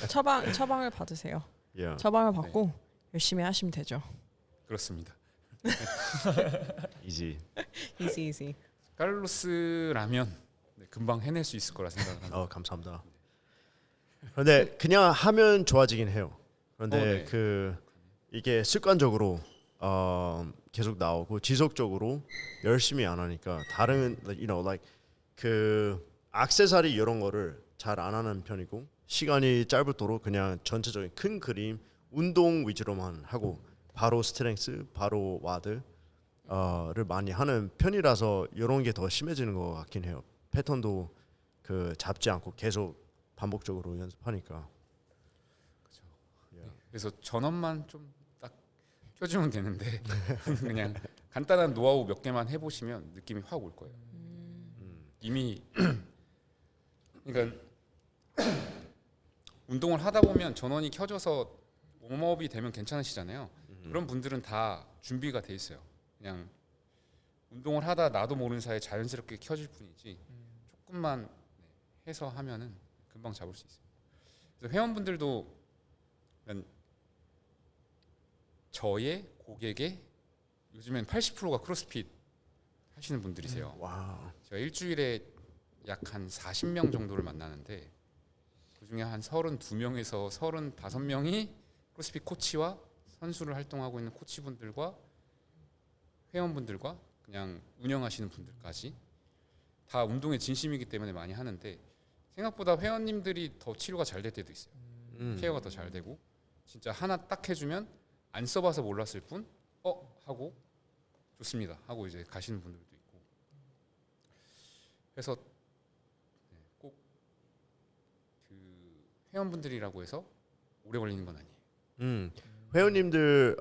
처방을 받으세요. Yeah. 처방을 받고 열심히 하시면 되죠. 그렇습니다. Easy. easy. 칼로스라면 금방 해낼 수 있을 거라 생각합니다. 감사합니다. 그런데 그냥 하면 좋아지긴 해요. 그런데 네. 그 이게 습관적으로 계속 나오고 지속적으로 열심히 안 하니까 다른 like 그 액세서리 이런 거를 잘 안 하는 편이고 시간이 짧도록 그냥 전체적인 큰 그림 운동 위주로만 하고 바로 스트렝스 바로 와드를 많이 하는 편이라서 이런 게 더 심해지는 것 같긴 해요. 패턴도 그 잡지 않고 계속 반복적으로 연습하니까. 그래서 전원만 좀 딱 켜주면 되는데 그냥 간단한 노하우 몇 개만 해보시면 느낌이 확 올 거예요. 이미 그러니까 운동을 하다 보면 전원이 켜져서 웜업이 되면 괜찮으시잖아요. 그런 분들은 다 준비가 돼 있어요. 그냥 운동을 하다 나도 모르는 사이에 자연스럽게 켜질 뿐이지 조금만 해서 하면은 금방 잡을 수 있어요. 그래서 회원분들도 저의 고객의 요즘엔 80%가 크로스핏 하시는 분들이세요. 와우. 제가 일주일에 약 한 40명 정도를 만나는데 그중에 한 32명에서 35명이 크로스핏 코치와 선수를 활동하고 있는 코치분들과 회원분들과 그냥 운영하시는 분들까지 다 운동에 진심이기 때문에 많이 하는데 생각보다 회원님들이 더 치료가 잘 될 때도 있어요. 케어가 더 잘 되고 진짜 하나 딱 해주면 안 써봐서 몰랐을 뿐 하고 좋습니다 하고 이제 가시는 분들도 있고 그래서 꼭 그 회원분들이라고 해서 오래 걸리는 건 아니에요. 회원님들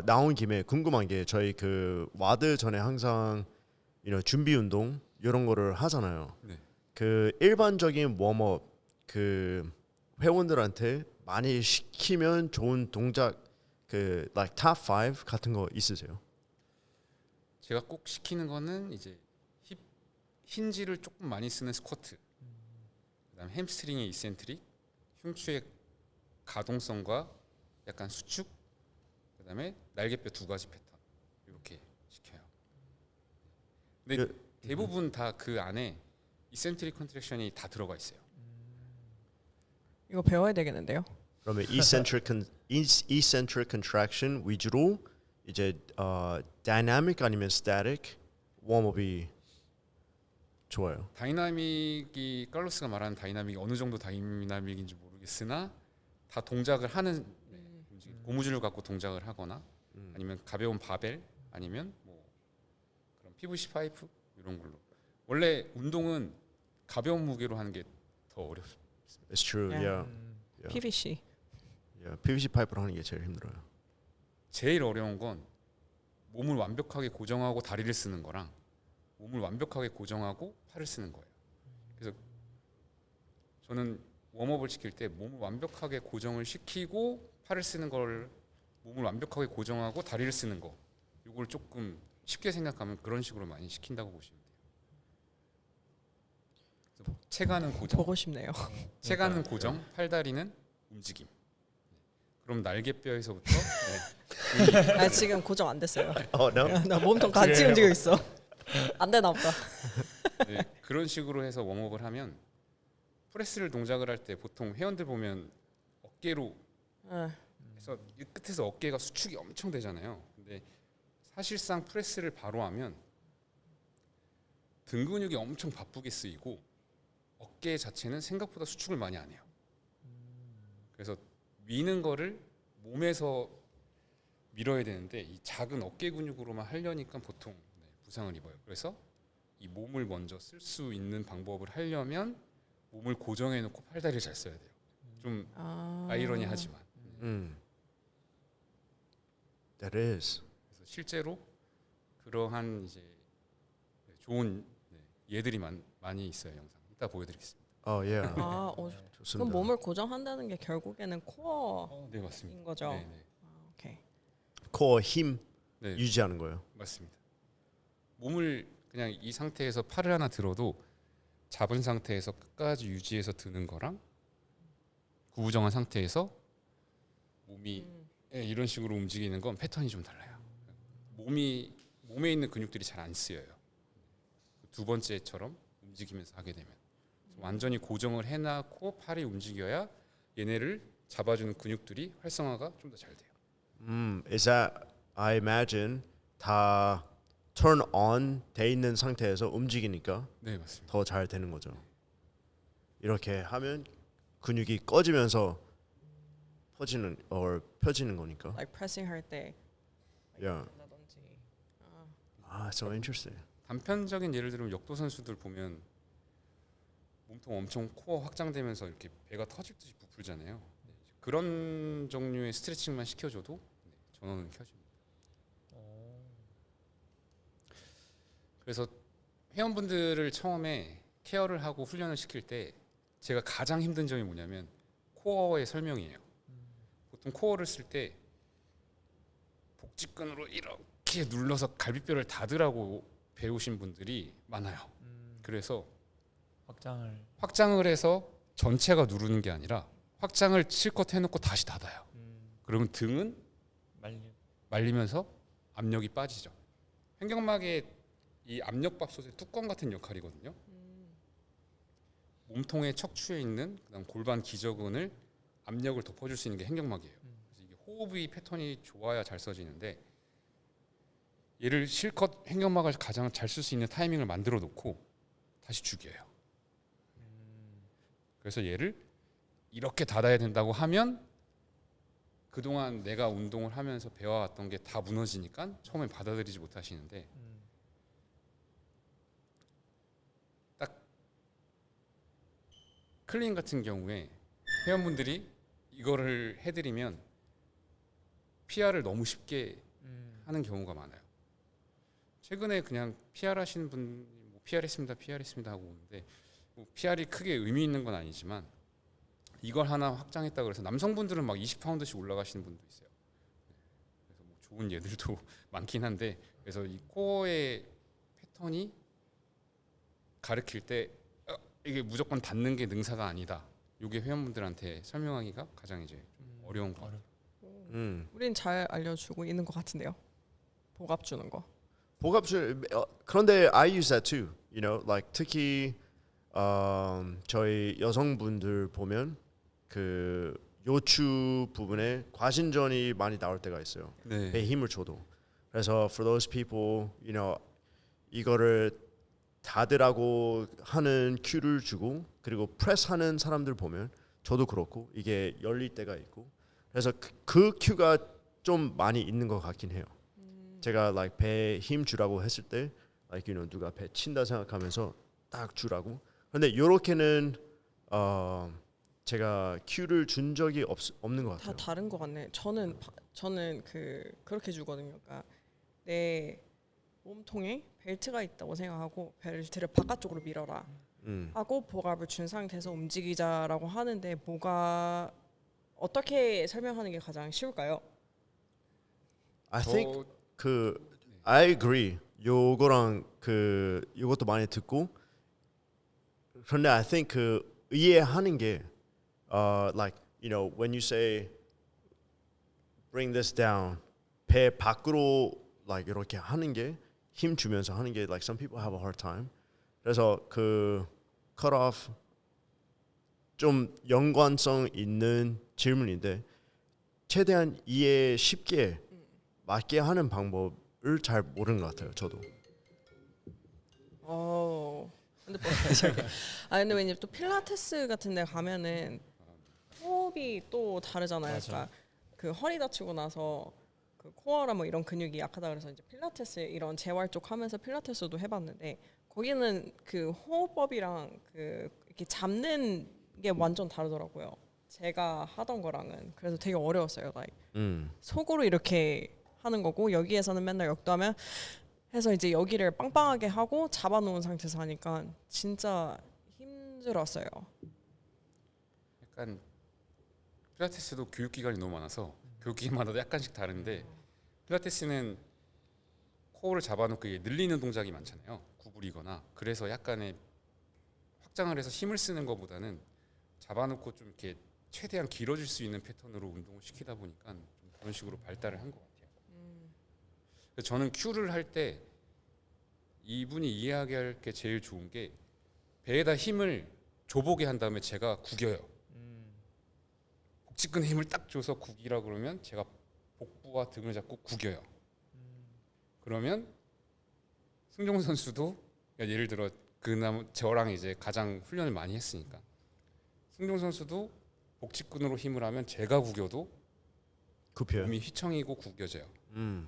나온 김에 궁금한 게 저희 그 와드 전에 항상 준비 운동 이런 거를 하잖아요. 네. 그 일반적인 웜업 그 회원들한테 많이 시키면 좋은 동작 그 like top 5 같은 거 있으세요? 제가 꼭 시키는 거는 이제 힙 힌지를 조금 많이 쓰는 스쿼트, 그다음 햄스트링의 이센트릭, 흉추의 가동성과 약간 수축, 그다음에 날개뼈 2가지 패턴 이렇게 시켜요. 근데 대부분 다 그 안에 이센트릭 컨트랙션이 다 들어가 있어요. 이거 배워야 되겠는데요. 그러면 eccentric contraction 위주로 이제 dynamic 아니면 static 웜업이 좋아요. 다이나믹이 칼로스가 말하는 다이나믹이 어느 정도 다이나믹인지 모르겠으나 다 동작을 하는 고무줄을 갖고 동작을 하거나 아니면 가벼운 바벨 아니면 뭐 그런 PVC 파이프 이런 걸로 원래 운동은 가벼운 무게로 하는 게 더 어렵습니다. It's true. Yeah. Yeah. PVC. Yeah. PVC 파이프로 하는 게 제일 힘들어요. 제일 어려운 건 몸을 완벽하게 고정하고 다리를 쓰는 거랑 몸을 완벽하게 고정하고 팔을 쓰는 거예요. 그래서 저는 웜업을 시킬 때 몸을 완벽하게 고정을 시키고 팔을 쓰는 걸 몸을 완벽하게 고정하고 다리를 쓰는 거 이걸 조금 쉽게 생각하면 그런 식으로 많이 시킨다고 보시면 돼요. 그래서 체가는 고정, 보고 싶네요. 체가는 고정, 팔다리는 움직임. 그럼 날개뼈에서부터 아, 지금 고정 안 됐어요. Oh no. 나 몸통 같이 그래요? 움직이고 있어. 안 되나 보다. 네, 그런 식으로 해서 웜업을 하면 프레스를 동작을 할 때 보통 회원들 보면 어깨로 해서 이 끝에서 어깨가 수축이 엄청 되잖아요. 근데 사실상 프레스를 바로 하면 등 근육이 엄청 바쁘게 쓰이고 어깨 자체는 생각보다 수축을 많이 안 해요. 그래서 미는 거를 몸에서 밀어야 되는데 이 작은 어깨 근육으로만 하려니까 보통 부상을 입어요. 그래서 이 몸을 먼저 쓸 수 있는 방법을 하려면 몸을 고정해 놓고 팔다리를 잘 써야 돼요. 좀 아이러니하지만. That is. 그래서 실제로 그러한 이제 좋은 예들이 많이 있어요. 영상 이따 보여드리겠습니다. Oh yeah. 그럼 좋습니다. 몸을 고정한다는 게 결국에는 코어인 네 맞습니다. 거죠. 네, 네. 오케이. 코어 힘 네, 유지하는 거예요. 맞습니다. 몸을 그냥 이 상태에서 팔을 하나 들어도 잡은 상태에서 끝까지 유지해서 드는 거랑 구부정한 상태에서 몸이 이런 식으로 움직이는 건 패턴이 좀 달라요. 몸에 있는 근육들이 잘 안 쓰여요. 두 번째처럼 움직이면서 하게 되면 완전히 고정을 해놓고 팔이 움직여야 얘네를 잡아주는 근육들이 활성화가 좀 더 잘 돼요. Is that I imagine 다 turn on 돼 있는 상태에서 움직이니까 네 맞습니다. 더 잘 되는 거죠. 이렇게 하면 근육이 꺼지면서 펴지는 거니까. Like pressing 할 때. Yeah. 라든지. So interesting. 단편적인 예를 들면 역도 선수들 보면 몸통 엄청 코어 확장되면서 이렇게 배가 터질 듯이 부풀잖아요. 그런 종류의 스트레칭만 시켜줘도 전원은 켜집니다. 그래서 회원분들을 처음에 케어를 하고 훈련을 시킬 때 제가 가장 힘든 점이 뭐냐면 코어의 설명이에요. 보통 코어를 쓸 때 복직근으로 이렇게 눌러서 갈비뼈를 닫으라고 배우신 분들이 많아요. 그래서 확장을 해서 전체가 누르는 게 아니라 확장을 실컷 해놓고 다시 닫아요. 그러면 등은 말리면서 압력이 빠지죠. 횡격막의 이 압력밥솥의 뚜껑 같은 역할이거든요. 몸통의 척추에 있는 그다음 골반 기저근을 압력을 덮어줄 수 있는 게 횡격막이에요. 그래서 이게 호흡의 패턴이 좋아야 잘 써지는데 얘를 실컷 횡격막을 가장 잘 쓸 수 있는 타이밍을 만들어 놓고 다시 죽여요. 그래서 얘를 이렇게 닫아야 된다고 하면 그동안 내가 운동을 하면서 배워왔던 게 다 무너지니까 처음에 받아들이지 못하시는데 딱 클린 같은 경우에 회원분들이 이거를 해드리면 PR을 너무 쉽게 하는 경우가 많아요. 최근에 그냥 PR 하시는 분 뭐 PR 했습니다 하고 오는데 뭐 PR이 크게 의미 있는 건 아니지만 이걸 하나 확장했다 그래서 남성분들은 막 20파운드씩 올라가시는 분도 있어요. 그래서 뭐 좋은 예들도 많긴 한데 그래서 이 코어의 패턴이 가르칠 때 이게 무조건 닿는 게 능사가 아니다. 이게 회원분들한테 설명하기가 가장 이제 좀 어려운 거 같아요. 우린 잘 알려주고 있는 것 같은데요. 복압 주는 거. 복압술 그런데 I use that too. You know, like 특히 저희 여성분들 보면 그 요추 부분에 과신전이 많이 나올 때가 있어요. 네. 배에 힘을 줘도. 그래서 for those people, you know, 이거를 닫으라고 하는 큐를 주고 그리고 프레스하는 사람들 보면 저도 그렇고 이게 열릴 때가 있고 그래서 그 큐가 좀 많이 있는 것 같긴 해요. 제가 like 배에 힘 주라고 했을 때 like you know 누가 배 친다 생각하면서 딱 주라고. 근데 요렇게는 제가 큐를 준 적이 없는 것 같아요. 다 다른 것 같네. 저는 그렇게 주거든요. 그러니까 내 몸통에 벨트가 있다고 생각하고 벨트를 바깥쪽으로 밀어라 하고 복압을 준 상태에서 움직이자라고 하는데 뭐가 어떻게 설명하는 게 가장 쉬울까요? I think I agree. 요거랑 요것도 많이 듣고 그런데 I think 이해하는 게 like you know when you say bring this down 배 밖으로 like 이렇게 하는 게 힘 주면서 하는 게 like some people have a hard time. 그래서 cut off 좀 연관성 있는 질문인데 최대한 이해 쉽게 맞게 하는 방법을 잘 모르는 것 같아요. 저도. 근데 근데 왜냐면 또 필라테스 같은 데 가면은 호흡이 또 다르잖아요. 맞아. 그러니까 그 허리 다치고 나서 그 코어라 뭐 이런 근육이 약하다 그래서 이제 필라테스 이런 재활 쪽 하면서 필라테스도 해봤는데 거기는 그 호흡법이랑 그 이렇게 잡는 게 완전 다르더라고요. 제가 하던 거랑은 그래서 되게 어려웠어요. like 속으로 이렇게 하는 거고 여기에서는 맨날 역도하면 해서 이제 여기를 빵빵하게 하고 잡아놓은 상태에서 하니까 진짜 힘들었어요. 약간 필라테스도 교육기관이 너무 많아서 교육기관마다 약간씩 다른데 필라테스는 코어를 잡아놓고 이게 늘리는 동작이 많잖아요. 구부리거나 그래서 약간의 확장을 해서 힘을 쓰는 것보다는 잡아놓고 좀 이렇게 최대한 길어질 수 있는 패턴으로 운동을 시키다 보니까 좀 그런 식으로 발달을 한 것 같아요. 그래서 저는 큐를 할 때 이분이 이해하게 할 게 제일 좋은 게 배에다 힘을 줘보게 한 다음에 제가 구겨요. 복직근에 힘을 딱 줘서 구기라 그러면 제가 복부와 등을 잡고 구겨요. 그러면 승종 선수도 그러니까 예를 들어 그나마 저랑 이제 가장 훈련을 많이 했으니까 승종 선수도 복직근으로 힘을 하면 제가 구겨도 굽혀요. 몸이 휘청이고 구겨져요.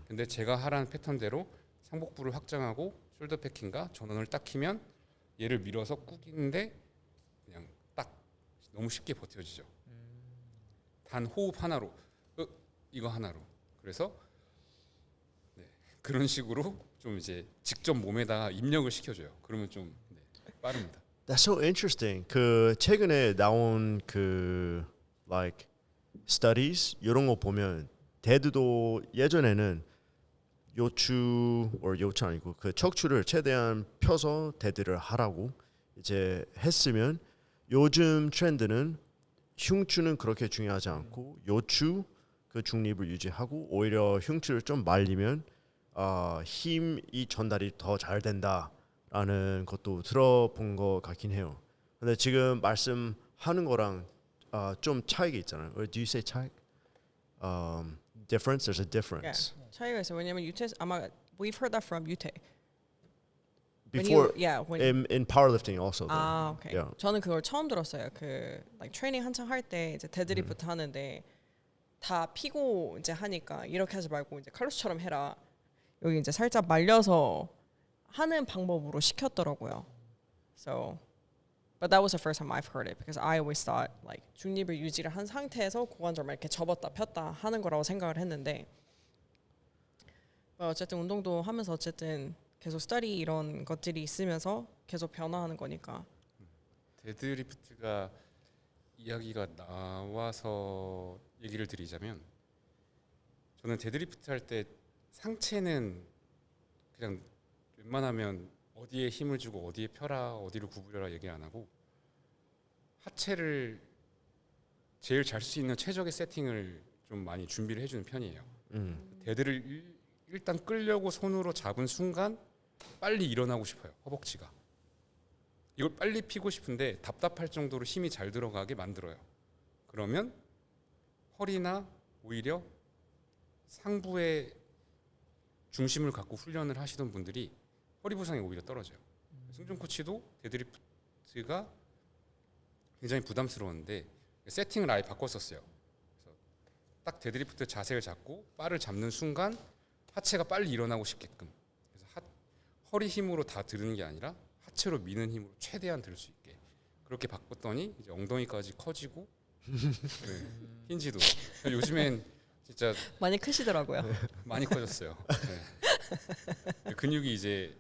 근데 제가 하라는 패턴대로 상복부를 확장하고 숄더 패킹과 전원을 딱 키면 얘를 밀어서 구기는데 그냥 딱 너무 쉽게 버텨지죠. 단 호흡 하나로 이거 하나로. 그래서 네, 그런 식으로 좀 이제 직접 몸에다가 입력을 시켜줘요. 그러면 좀 네, 빠릅니다. That's so interesting. 그 최근에 나온 그 like studies 이런 거 보면 데드도 예전에는 요추 아니고 그 척추를 최대한 펴서 데드를 하라고 이제 했으면 요즘 트렌드는 흉추는 그렇게 중요하지 않고 요추 그 중립을 유지하고 오히려 흉추를 좀 말리면 힘이 전달이 더 잘 된다라는 것도 들어본 것 같긴 해요. 근데 지금 말씀하는 거랑 좀 차이가 있잖아요. Or do you say 차이? Difference? There's a difference. 차이가 있어요. 왜냐면 유태 아마 we've heard that from 유태. Before when in powerlifting also. though. 아, 오케이. Yeah. 저는 그걸 처음 들었어요. 그 like 트레이닝 한창 할 때 이제 데드리프트 하는데 다 피고 이제 하니까 이렇게 하지 말고 이제 칼로스처럼 해라. 여기 이제 살짝 말려서 하는 방법으로 시켰더라고요. So, but that was the first time I've heard it because I always thought like 중립을 유지를 한 상태에서 고관절만 이렇게 접었다 폈다 하는 거라고 생각을 했는데, 어쨌든 운동도 하면서 어쨌든 계속 스터디 이런 것들이 있으면서 계속 변화하는 거니까. 데드리프트가 이야기가 나와서 얘기를 드리자면 저는 데드리프트 할 때 상체는 그냥 웬만하면 어디에 힘을 주고 어디에 펴라 어디를 구부려라 얘기 안 하고 하체를 제일 잘 수 있는 최적의 세팅을 좀 많이 준비를 해주는 편이에요. 데드를 일단 끌려고 손으로 잡은 순간 빨리 일어나고 싶어요. 허벅지가 이걸 빨리 피고 싶은데 답답할 정도로 힘이 잘 들어가게 만들어요. 그러면 허리나 오히려 상부에 중심을 갖고 훈련을 하시던 분들이 허리 부상이 오히려 떨어져요. 승준 코치도 데드리프트가 굉장히 부담스러웠는데 세팅을 아예 바꿨었어요. 그래서 딱 데드리프트 자세를 잡고 바를 잡는 순간 하체가 빨리 일어나고 싶게끔. 그래서 허리 힘으로 다 드는 게 아니라 하체로 미는 힘으로 최대한 들 수 있게 그렇게 바꿨더니 이제 엉덩이까지 커지고 네, 힌지도 요즘엔 진짜 많이 크시더라고요. 많이 커졌어요. 네. 근육이 이제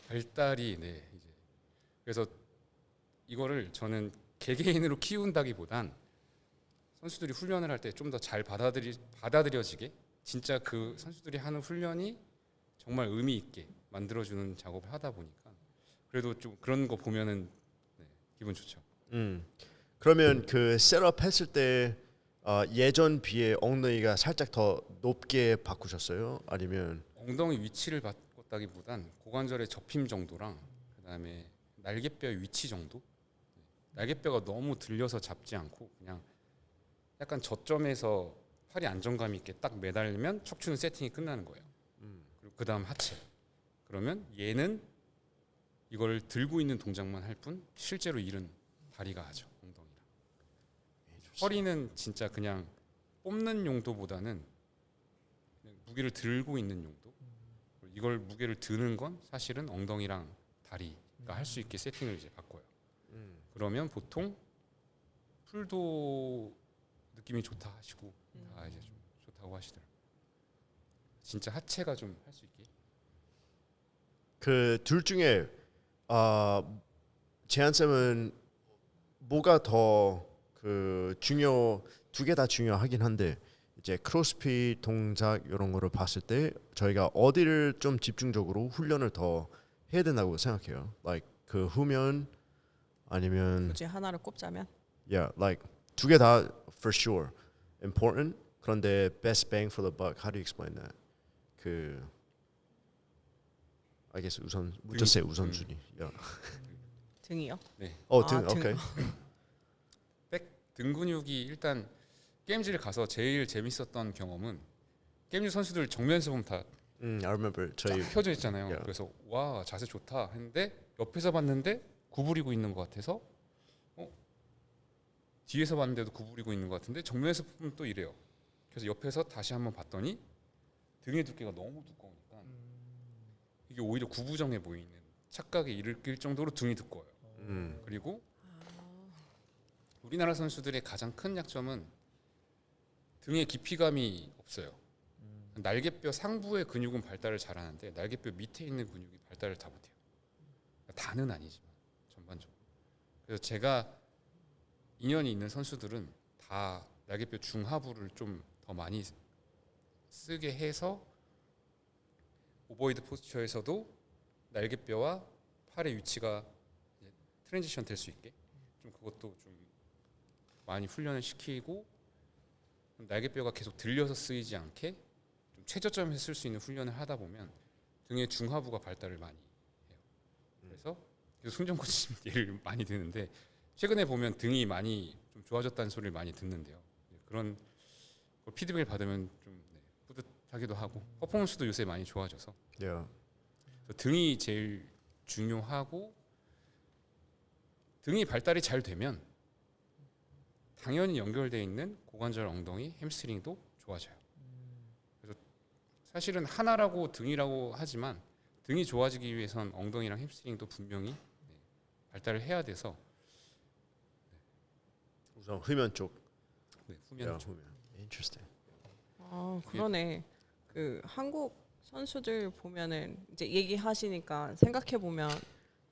발달이 네 이제 그래서 이거를 저는 개개인으로 키운다기보단 선수들이 훈련을 할 때 좀 더 잘 받아들여지게 진짜 그 선수들이 하는 훈련이 정말 의미 있게 만들어주는 작업을 하다 보니까 그래도 좀 그런 거 보면은 네, 기분 좋죠. 그러면 그 셋업 했을 때 예전 비해 엉덩이가 살짝 더 높게 바꾸셨어요? 아니면 엉덩이 위치를 바꿨다기보단 고관절의 접힘 정도랑 그다음에 날개뼈 위치 정도. 날개뼈가 너무 들려서 잡지 않고 그냥 약간 저점에서 팔이 안정감 있게 딱 매달리면 척추는 세팅이 끝나는 거예요. 그리고 그다음 하체. 그러면 얘는 이걸 들고 있는 동작만 할 뿐 실제로 일은 다리가 하죠. 엉덩이랑. 허리는 진짜 그냥 뽑는 용도보다는 무게를 들고 있는 용도. 이걸 무게를 드는 건 사실은 엉덩이랑 다리가 할 수 있게 세팅을 이제 바꿔요. 그러면 보통 풀도 느낌이 좋다 하시고 다 이제 좀 좋다고 하시더라고요. 진짜 하체가 좀 할 수 있게. 그 둘 중에 재한 쌤은 뭐가 더 그 두 개 다 중요하긴 한데 이제 크로스핏 동작 이런 거를 봤을 때 저희가 어디를 좀 집중적으로 훈련을 더 해야 된다고 생각해요. Like 그 후면 아니면 굳이 하나를 꼽자면 yeah, like 두 개 다 for sure important. 그런데 best bang for the buck. How do you explain that? 그 I guess 우선순위. Yeah. 등이요. 네. 등. 등. 오케이. 등 근육이 일단 게임즈를 가서 제일 재밌었던 경험은 게임즈 선수들 정면에서 보면 다 I remember 저희 쫙 펴져 있잖아요. Yeah. 그래서 와 자세 좋다 했는데 옆에서 봤는데 구부리고 있는 것 같아서 뒤에서 봤는데도 구부리고 있는 것 같은데 정면에서 보면 또 이래요. 그래서 옆에서 다시 한번 봤더니 등의 두께가 너무 두꺼우니까 이게 오히려 구부정해 보이는 착각에 일으킬 정도로 등이 두꺼워요. 그리고 우리나라 선수들의 가장 큰 약점은 등의 깊이감이 없어요. 날개뼈 상부의 근육은 발달을 잘하는데 날개뼈 밑에 있는 근육이 발달을 다 못해요. 다는 아니지만 전반적으로. 그래서 제가 인연이 있는 선수들은 다 날개뼈 중하부를 좀 더 많이 쓰게 해서 오버헤드 포스처에서도 날개뼈와 팔의 위치가 이제 트랜지션 될 수 있게 좀 그것도 좀 많이 훈련을 시키고 날개뼈가 계속 들려서 쓰이지 않게 좀 최저점에서 쓸 수 있는 훈련을 하다 보면 등의 중하부가 발달을 많이 해요. 그래서 승정 코치님 예를 많이 드는데 최근에 보면 등이 많이 좀 좋아졌다는 소리를 많이 듣는데요. 그런 걸 피드백을 받으면 좀 뿌듯하기도 하고 퍼포먼스도 요새 많이 좋아져서 Yeah. 등이 제일 중요하고 등이 발달이 잘 되면 당연히 연결되어 있는 고관절, 엉덩이, 햄스트링도 좋아져요. 그래서 사실은 하나라고 등이라고 하지만 등이 좋아지기 위해선 엉덩이랑 햄스트링도 분명히 발달을 해야 돼서 우선 후면 쪽. 후면 Yeah, 쪽. 후면. Interesting. 아 그러네. 그 한국 선수들 보면은 이제 얘기하시니까 생각해 보면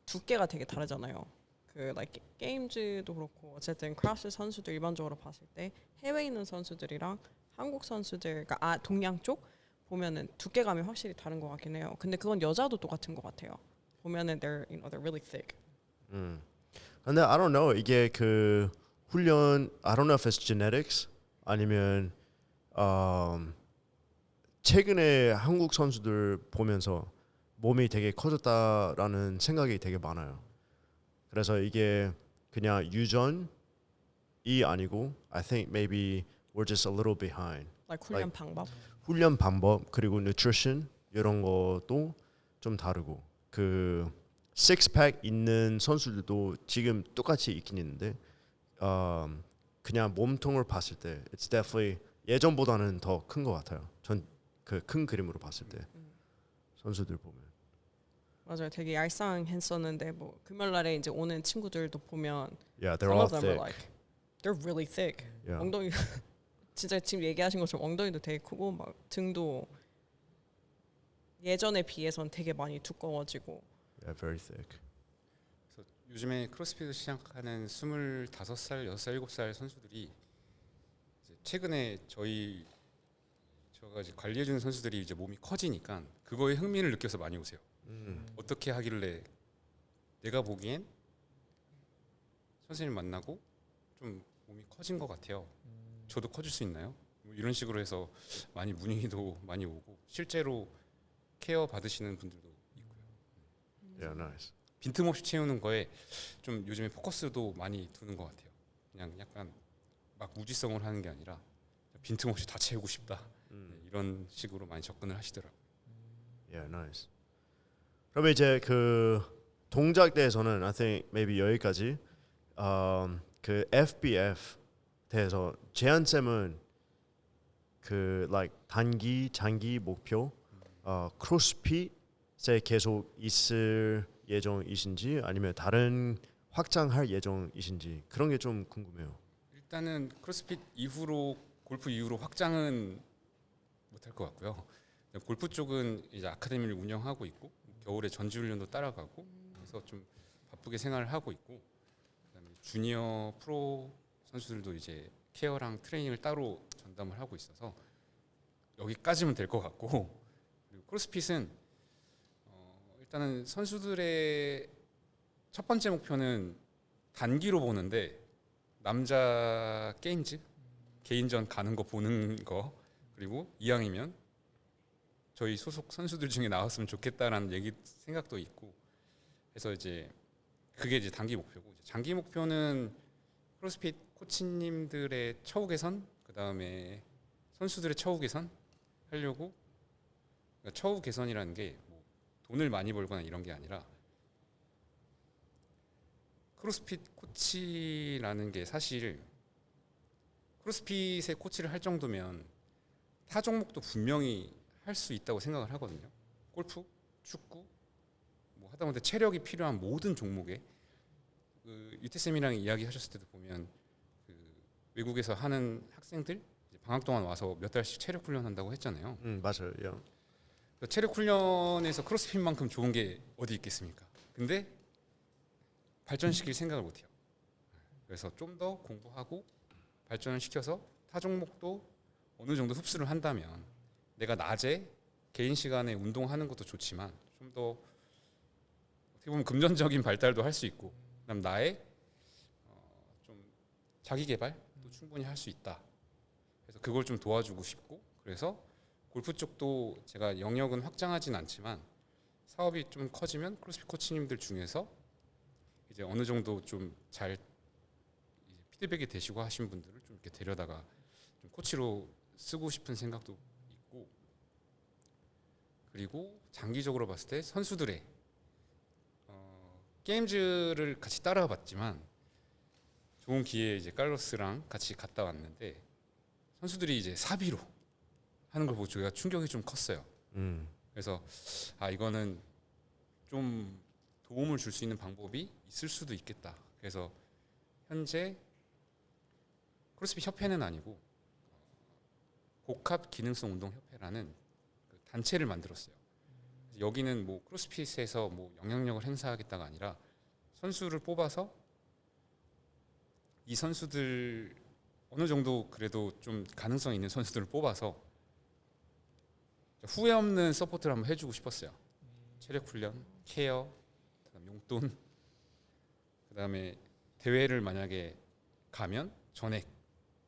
두께가 되게 다르잖아요. 그 like 게임즈도 그렇고 어쨌든 크로스 선수들 일반적으로 봤을 때 해외에 있는 선수들이랑 한국 선수들 그러니까 동양 쪽 보면은 두께감이 확실히 다른 것 같긴 해요. 근데 그건 여자도 똑같은 것 같아요. 보면은 they're really thick. 근데 I don't know 이게 그 훈련 I don't know if it's genetics 아니면 최근에 한국 선수들 보면서 몸이 되게 커졌다라는 생각이 되게 많아요. 그래서 이게 그냥 유전이 아니고 I think maybe we're just a little behind. like 훈련 Like- 방법. 훈련 방법 그리고 nutrition 이런 것도 좀 다르고 그 식스팩 있는 선수들도 지금 똑같이 있긴 있는데 그냥 몸통을 봤을 때 it's definitely 예전보다는 더 큰 것 같아요. 전 그 큰 그림으로 봤을 때 선수들 보면 맞아요. 되게 얄쌍했었는데 뭐 금요일날에 이제 오는 친구들도 보면 yeah they're some all of them are thick. like they're really thick. Yeah. 엉덩이 진짜 지금 얘기하신 것처럼 엉덩이도 되게 크고 막 등도 예전에 비해선 되게 많이 두꺼워지고. Yeah, very thick. 그래서 요즘에 크로스핏을 시작하는 25살, 6살, 7살 선수들이 이제 최근에 저가 이제 관리해주는 선수들이 이제 몸이 커지니까 그거에 흥미를 느껴서 많이 오세요. 어떻게 하길래 내가 보기엔 선생님 만나고 좀 몸이 커진 것 같아요. 저도 커질 수 있나요? 뭐 이런 식으로 해서 많이 문의도 많이 오고 실제로 케어 받으시는 분들도 있고요. Yeah, nice. 빈틈없이 채우는 거에 좀 요즘에 포커스도 많이 두는 것 같아요. 그냥 약간 막 무지성을 하는 게 아니라 빈틈없이 다 채우고 싶다. 이런 식으로 많이 접근을 하시더라고요. Yeah, nice. 그러면 이제 그 동작대에서는 I think maybe 여기까지 그 FBF 대해서 재한 쌤은 그 like 단기 장기 목표 크로스핏에 계속 있을 예정이신지 아니면 다른 확장할 예정이신지 그런 게 좀 궁금해요. 일단은 크로스핏 이후로 골프 이후로 확장은 못할 것 같고요. 골프 쪽은 이제 아카데미를 운영하고 있고 겨울에 전지훈련도 따라가고 그래서 좀 바쁘게 생활을 하고 있고 그다음에 주니어 프로 선수들도 이제 케어랑 트레이닝을 따로 전담을 하고 있어서 여기까지면 될 것 같고 그리고 크로스핏은 일단은 선수들의 첫 번째 목표는 단기로 보는데 남자 게임즈 개인전 가는 거 보는 거 그리고 이왕이면 저희 소속 선수들 중에 나왔으면 좋겠다라는 얘기 생각도 있고 그래서 이제 그게 이제 단기 목표고 이제 장기 목표는 크로스핏 코치님들의 처우 개선 그다음에 선수들의 처우 개선 하려고 그러니까 처우 개선이라는 게 뭐 돈을 많이 벌거나 이런 게 아니라 크로스핏 코치라는 게 사실 크로스핏의 코치를 할 정도면 타 종목도 분명히 할 수 있다고 생각을 하거든요. 골프, 축구, 뭐 하다못해 체력이 필요한 모든 종목에 그 유태 쌤이랑 이야기하셨을 때도 보면 그 외국에서 하는 학생들 이제 방학 동안 와서 몇 달씩 체력 훈련한다고 했잖아요. 맞아요. 야. 그 체력 훈련에서 크로스핏만큼 좋은 게 어디 있겠습니까? 근데 발전시킬 생각을 못해요. 그래서 좀 더 공부하고 발전을 시켜서 타 종목도 어느 정도 흡수를 한다면 내가 낮에 개인 시간에 운동하는 것도 좋지만 좀 더 어떻게 보면 금전적인 발달도 할 수 있고 그다음 나의 좀 자기 개발도 충분히 할 수 있다. 그래서 그걸 좀 도와주고 싶고 그래서 골프 쪽도 제가 영역은 확장하진 않지만 사업이 좀 커지면 크로스핏 코치님들 중에서 이제 어느 정도 좀 잘 피드백이 되시고 하신 분들을 좀 이렇게 데려다가 좀 코치로 쓰고 싶은 생각도 있고 그리고 장기적으로 봤을 때 선수들의 게임즈를 같이 따라봤지만 좋은 기회에 이제 칼로스랑 같이 갔다 왔는데 선수들이 이제 사비로 하는 걸 보고 저희가 충격이 좀 컸어요. 그래서 이거는 좀 도움을 줄 수 있는 방법이 있을 수도 있겠다. 그래서 현재 크로스핏 협회는 아니고 복합 기능성 운동 협회라는 그 단체를 만들었어요. 여기는 뭐 크로스핏에서 뭐 영향력을 행사하겠다가 아니라 선수를 뽑아서 이 선수들 어느 정도 그래도 좀 가능성 있는 선수들을 뽑아서 후회 없는 서포트를 한번 해주고 싶었어요. 체력 훈련, 케어, 그다음 용돈, 그다음에 대회를 만약에 가면 전액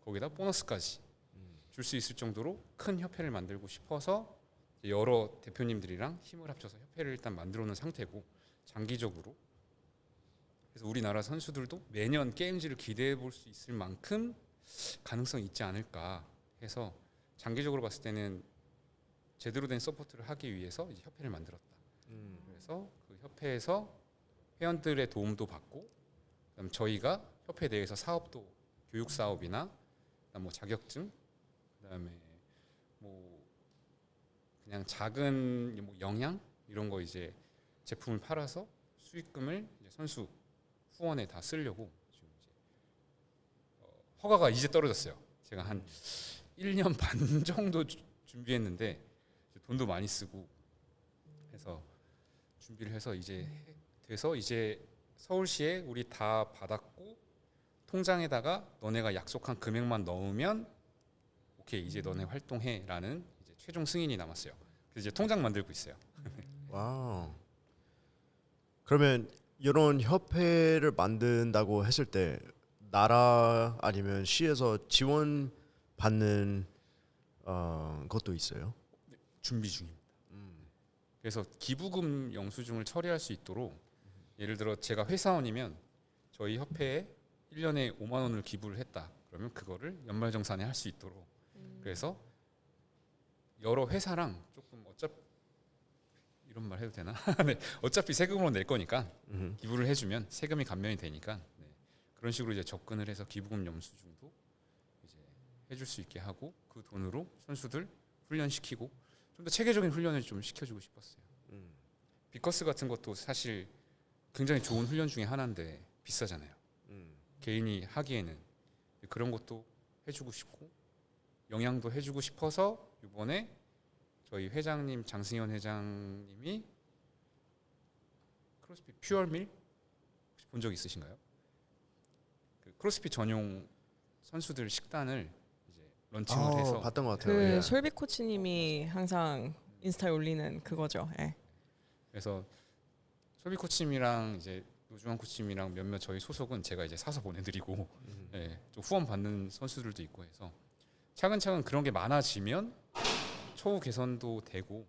거기다 보너스까지 줄 수 있을 정도로 큰 협회를 만들고 싶어서 여러 대표님들이랑 힘을 합쳐서 협회를 일단 만들어 놓은 상태고 장기적으로 그래서 우리나라 선수들도 매년 게임즈를 기대해 볼 수 있을 만큼 가능성이 있지 않을까 해서 장기적으로 봤을 때는 제대로 된 서포트를 하기 위해서 이제 협회를 만들었다. 그래서 그 협회에서 회원들의 도움도 받고 그다음 저희가 협회 내에서 사업도 교육 사업이나 그다음 뭐 자격증 그다음에 뭐 그냥 작은 뭐 영양 이런 거 이제 제품을 팔아서 수익금을 이제 선수 후원에 다 쓰려고 지금 이제 허가가 이제 떨어졌어요. 제가 한 1년 반 정도 준비했는데 돈도 많이 쓰고 해서 준비를 해서 이제 돼서 이제 서울시에 우리 다 받았고 통장에다가 너네가 약속한 금액만 넣으면 오케이 이제 너네 활동해라는 이제 최종 승인이 남았어요. 그래서 이제 통장 만들고 있어요. 와우. 그러면 이런 협회를 만든다고 했을 때 나라 아니면 시에서 지원 받는 것도 있어요? 준비 중입니다. 그래서 기부금 영수증을 처리할 수 있도록 예를 들어 제가 회사원이면 저희 협회에 1년에 5만 원을 기부를 했다. 그러면 그거를 연말정산에 할 수 있도록 그래서 여러 회사랑 조금 이런 말 해도 되나? 네, 어차피 세금으로 낼 거니까 기부를 해주면 세금이 감면이 되니까 네, 그런 식으로 이제 접근을 해서 기부금 영수증도 이제 해줄 수 있게 하고 그 돈으로 선수들 훈련시키고 좀 더 체계적인 훈련을 좀 시켜주고 싶었어요. 비커스 같은 것도 사실 굉장히 좋은 훈련 중에 하나인데 비싸잖아요. 개인이 하기에는 그런 것도 해주고 싶고 영양도 해주고 싶어서 이번에 저희 회장님 장승현 회장님이 크로스핏 퓨어밀 혹시 본 적 있으신가요? 그 크로스핏 전용 선수들 식단을 이제 런칭을 해서 봤던 것 같아요. 그 예. 솔비 코치님이 항상 인스타에 올리는 그거죠. 예. 그래서 솔비 코치님이랑 이제 노중환 코치님이랑 몇몇 저희 소속은 제가 이제 사서 보내드리고 예, 좀 후원 받는 선수들도 있고 해서 차근차근 그런 게 많아지면 처우 개선도 되고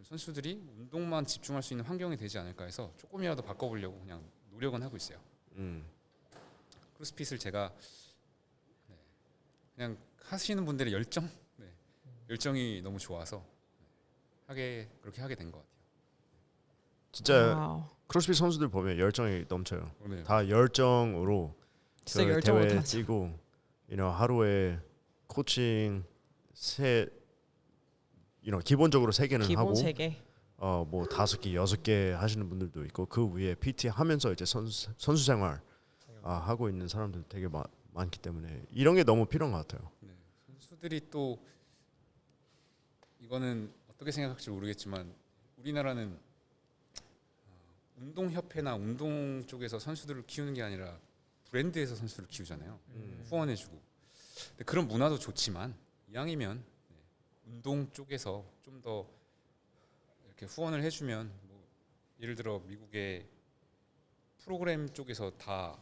선수들이 운동만 집중할 수 있는 환경이 되지 않을까 해서 조금이라도 바꿔보려고 그냥 노력은 하고 있어요. 크로스핏을 제가 그냥 하시는 분들의 열정이 너무 좋아서 그렇게 하게 된 것 같아요. 진짜 와우. 크로스핏 선수들 보면 열정이 넘쳐요. 오늘 다 열정으로 진짜 그 열정으로 대회 다 뛰고, 하루에 코칭 기본적으로 3개는 기본 하고, 3개. 뭐 5개, 6개 하시는 분들도 있고 그 위에 PT 하면서 이제 선수 생활 하고 있는 사람들 되게 많기 때문에 이런 게 너무 필요한 것 같아요. 네, 선수들이 또 이거는 어떻게 생각할지 모르겠지만 우리나라는 운동협회나 운동 쪽에서 선수들을 키우는 게 아니라 브랜드에서 선수를 키우잖아요. 후원해주고. 근데 그런 문화도 좋지만 이왕이면 운동 쪽에서 좀 더 이렇게 후원을 해주면 뭐 예를 들어 미국의 프로그램 쪽에서 다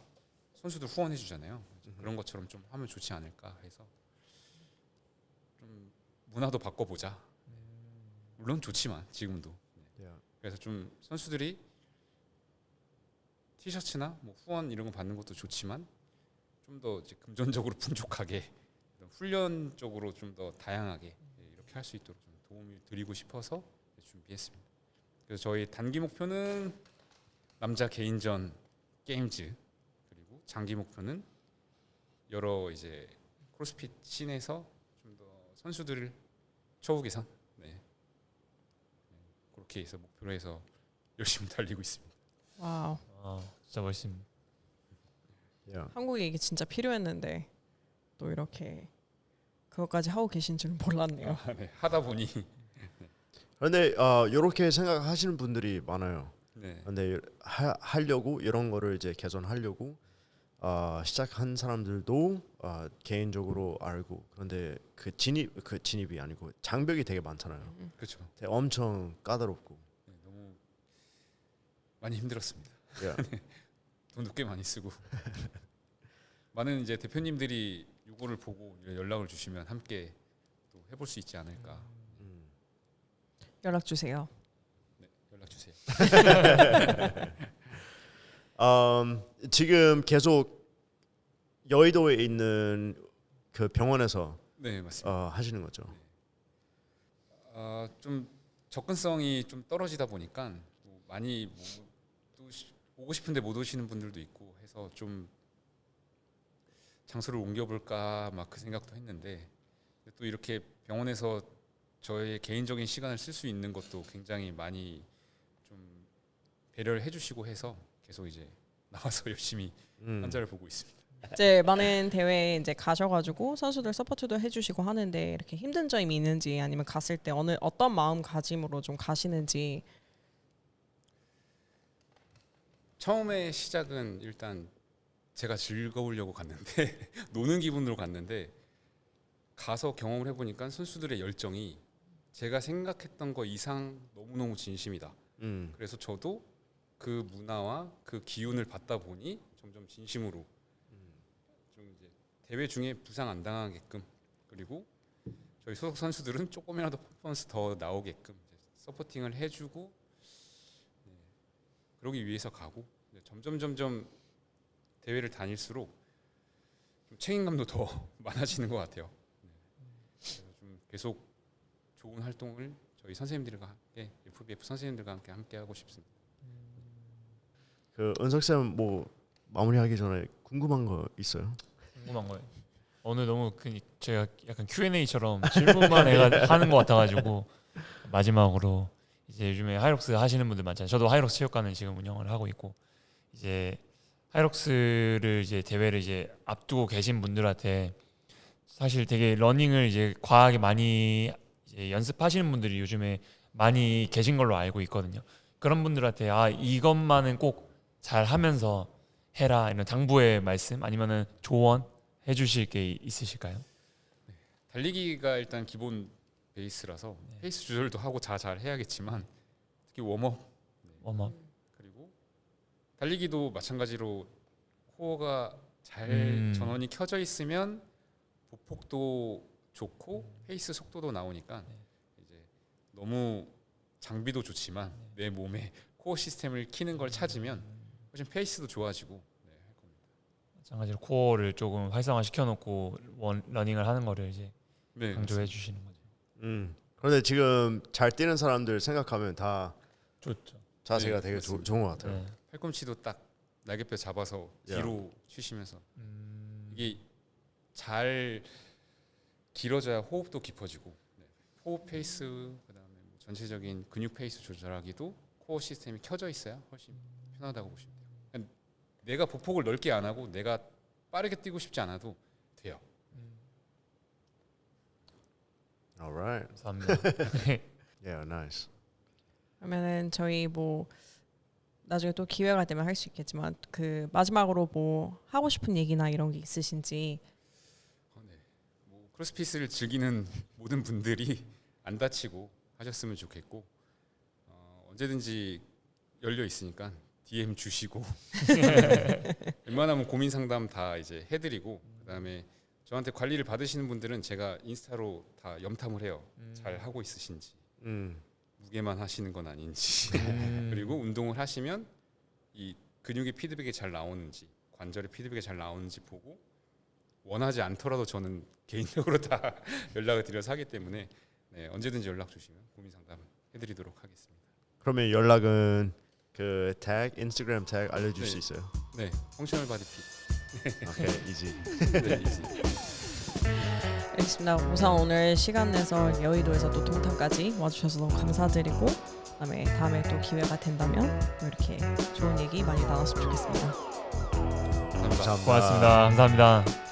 선수들 후원해주잖아요. 그런 것처럼 좀 하면 좋지 않을까 해서 좀 문화도 바꿔보자. 물론 좋지만 지금도. Yeah. 그래서 좀 선수들이 티셔츠나 뭐 후원 이런 거 받는 것도 좋지만 좀 더 금전적으로 풍족하게 훈련 쪽으로 좀 더 다양하게 이렇게 할 수 있도록 좀 도움을 드리고 싶어서 준비했습니다. 그래서 저희 단기 목표는 남자 개인전 게임즈, 그리고 장기 목표는 여러 이제 크로스핏 씬에서 좀 더 선수들을 처우 개선, 그렇게 해서 목표로 해서 열심히 달리고 있습니다. 와우. 진짜 멋있습니다. Yeah. 한국에 이게 진짜 필요했는데 또 이렇게 그것까지 하고 계신 줄은 몰랐네요. 네, 하다 보니 근데 이렇게 생각하시는 분들이 많아요. 네. 근데 하려고 이런 거를 이제 개선하려고 시작한 사람들도 개인적으로 알고 그런데 그 진입이 아니고 장벽이 되게 많잖아요. 그렇죠. 되게 엄청 까다롭고. 네, 너무 많이 힘들었습니다. Yeah. 돈도 꽤 많이 쓰고 많은 이제 대표님들이 이거를 보고 연락을 주시면 함께 또 해볼 수 있지 않을까. 연락 주세요. 네, 연락 주세요. 지금 계속 여의도에 있는 그 병원에서 네, 맞습니다. 하시는 거죠. 좀 접근성이 좀 떨어지다 보니까 뭐 많이 또 오고 싶은데 못 오시는 분들도 있고 해서 좀 장소를 옮겨볼까 막 그 생각도 했는데 또 이렇게 병원에서 저의 개인적인 시간을 쓸 수 있는 것도 굉장히 많이 좀 배려를 해주시고 해서 계속 이제 나와서 열심히 환자를 보고 있습니다. 이제 많은 대회에 이제 가셔가지고 선수들 서포트도 해주시고 하는데 이렇게 힘든 점이 있는지 아니면 갔을 때 어떤 마음가짐으로 좀 가시는지. 처음에 시작은 일단 제가 즐거우려고 갔는데 노는 기분으로 갔는데 가서 경험을 해보니까 선수들의 열정이 제가 생각했던 거 이상 너무너무 진심이다. 그래서 저도 그 문화와 그 기운을 받다 보니 점점 진심으로 좀 이제 대회 중에 부상 안 당하게끔 그리고 저희 소속 선수들은 조금이라도 퍼포먼스 더 나오게끔 서포팅을 해주고 그러기 위해서 가고 점점 대회를 다닐수록 좀 책임감도 더 많아지는 것 같아요. 그래서 좀 계속 좋은 활동을 저희 선생님들과 함께 FBF 선생님들과 함께 하고 싶습니다. 그 은석 쌤 뭐 마무리하기 전에 궁금한 거 있어요? 궁금한 거예요. 오늘 너무 제가 약간 Q&A처럼 질문만 하는 것 같아가지고 마지막으로 이제 요즘에 하이록스 하시는 분들 많잖아요. 저도 하이록스 체육관을 지금 운영을 하고 있고 이제 하이록스를 이제 대회를 이제 앞두고 계신 분들한테 사실 되게 러닝을 이제 과하게 많이 이제 연습하시는 분들이 요즘에 많이 계신 걸로 알고 있거든요. 그런 분들한테 이것만은 꼭 잘 하면서 해라 이런 당부의 말씀 아니면은 조언 해주실 게 있으실까요? 달리기가 일단 기본 베이스라서 페이스 조절도 하고 잘 해야겠지만 특히 웜업 그리고 달리기도 마찬가지로 코어가 잘 전원이 켜져 있으면 보폭도 좋고 페이스 속도도 나오니까 이제 너무 장비도 좋지만 내 몸에 코어 시스템을 키는 걸 찾으면 훨씬 페이스도 좋아지고 할 겁니다. 마찬가지로 코어를 조금 활성화 시켜놓고 러닝을 하는 거를 이제 강조해 주시는 거죠. 그런데 지금 잘 뛰는 사람들 생각하면 다 좋죠. 자세가 되게 좋은 것 같아요. 팔꿈치도 딱 날개뼈 잡아서 뒤로 치시면서 이게 잘 길어져야 호흡도 깊어지고 호흡 페이스 그다음에 전체적인 근육 페이스 조절하기도 코어 시스템이 켜져 있어야 훨씬 편하다고 보시면 돼요. 내가 보폭을 넓게 안 하고 내가 빠르게 뛰고 싶지 않아도 돼요. Alright. 감사합니다. Yeah, nice. 그러면은 저희 뭐 나중에 또 기회가 되면 할 수 있겠지만 그 마지막으로 뭐 하고 싶은 얘기나 이런 게 있으신지. 네. 뭐 크로스핏을 즐기는 모든 분들이 안 다치고 하셨으면 좋겠고 언제든지 열려 있으니까 DM 주시고 웬만하면 고민 상담 다 이제 해드리고 그다음에 저한테 관리를 받으시는 분들은 제가 인스타로 다 염탐을 해요. 잘 하고 있으신지 무게만 하시는 건 아닌지 그리고 운동을 하시면 이 근육의 피드백이 잘 나오는지 관절의 피드백이 잘 나오는지 보고 원하지 않더라도 저는 개인적으로 다 연락을 드려서 하기 때문에 네, 언제든지 연락 주시면 고민 상담 해드리도록 하겠습니다. 그러면 연락은 그 태그 인스타그램 태그 알려줄 수 있어요? 네, 펑셔널 바디 핏. 오케이, 이지. 네, 이제. 알겠습니다. 우선 오늘 시간 내서 여의도에서 또 동탄까지 와주셔서 너무 감사드리고 그다음에 다음에 또 기회가 된다면 또 이렇게 좋은 얘기 많이 나눴으면 좋겠습니다. 감사합니다. 고맙습니다. 감사합니다.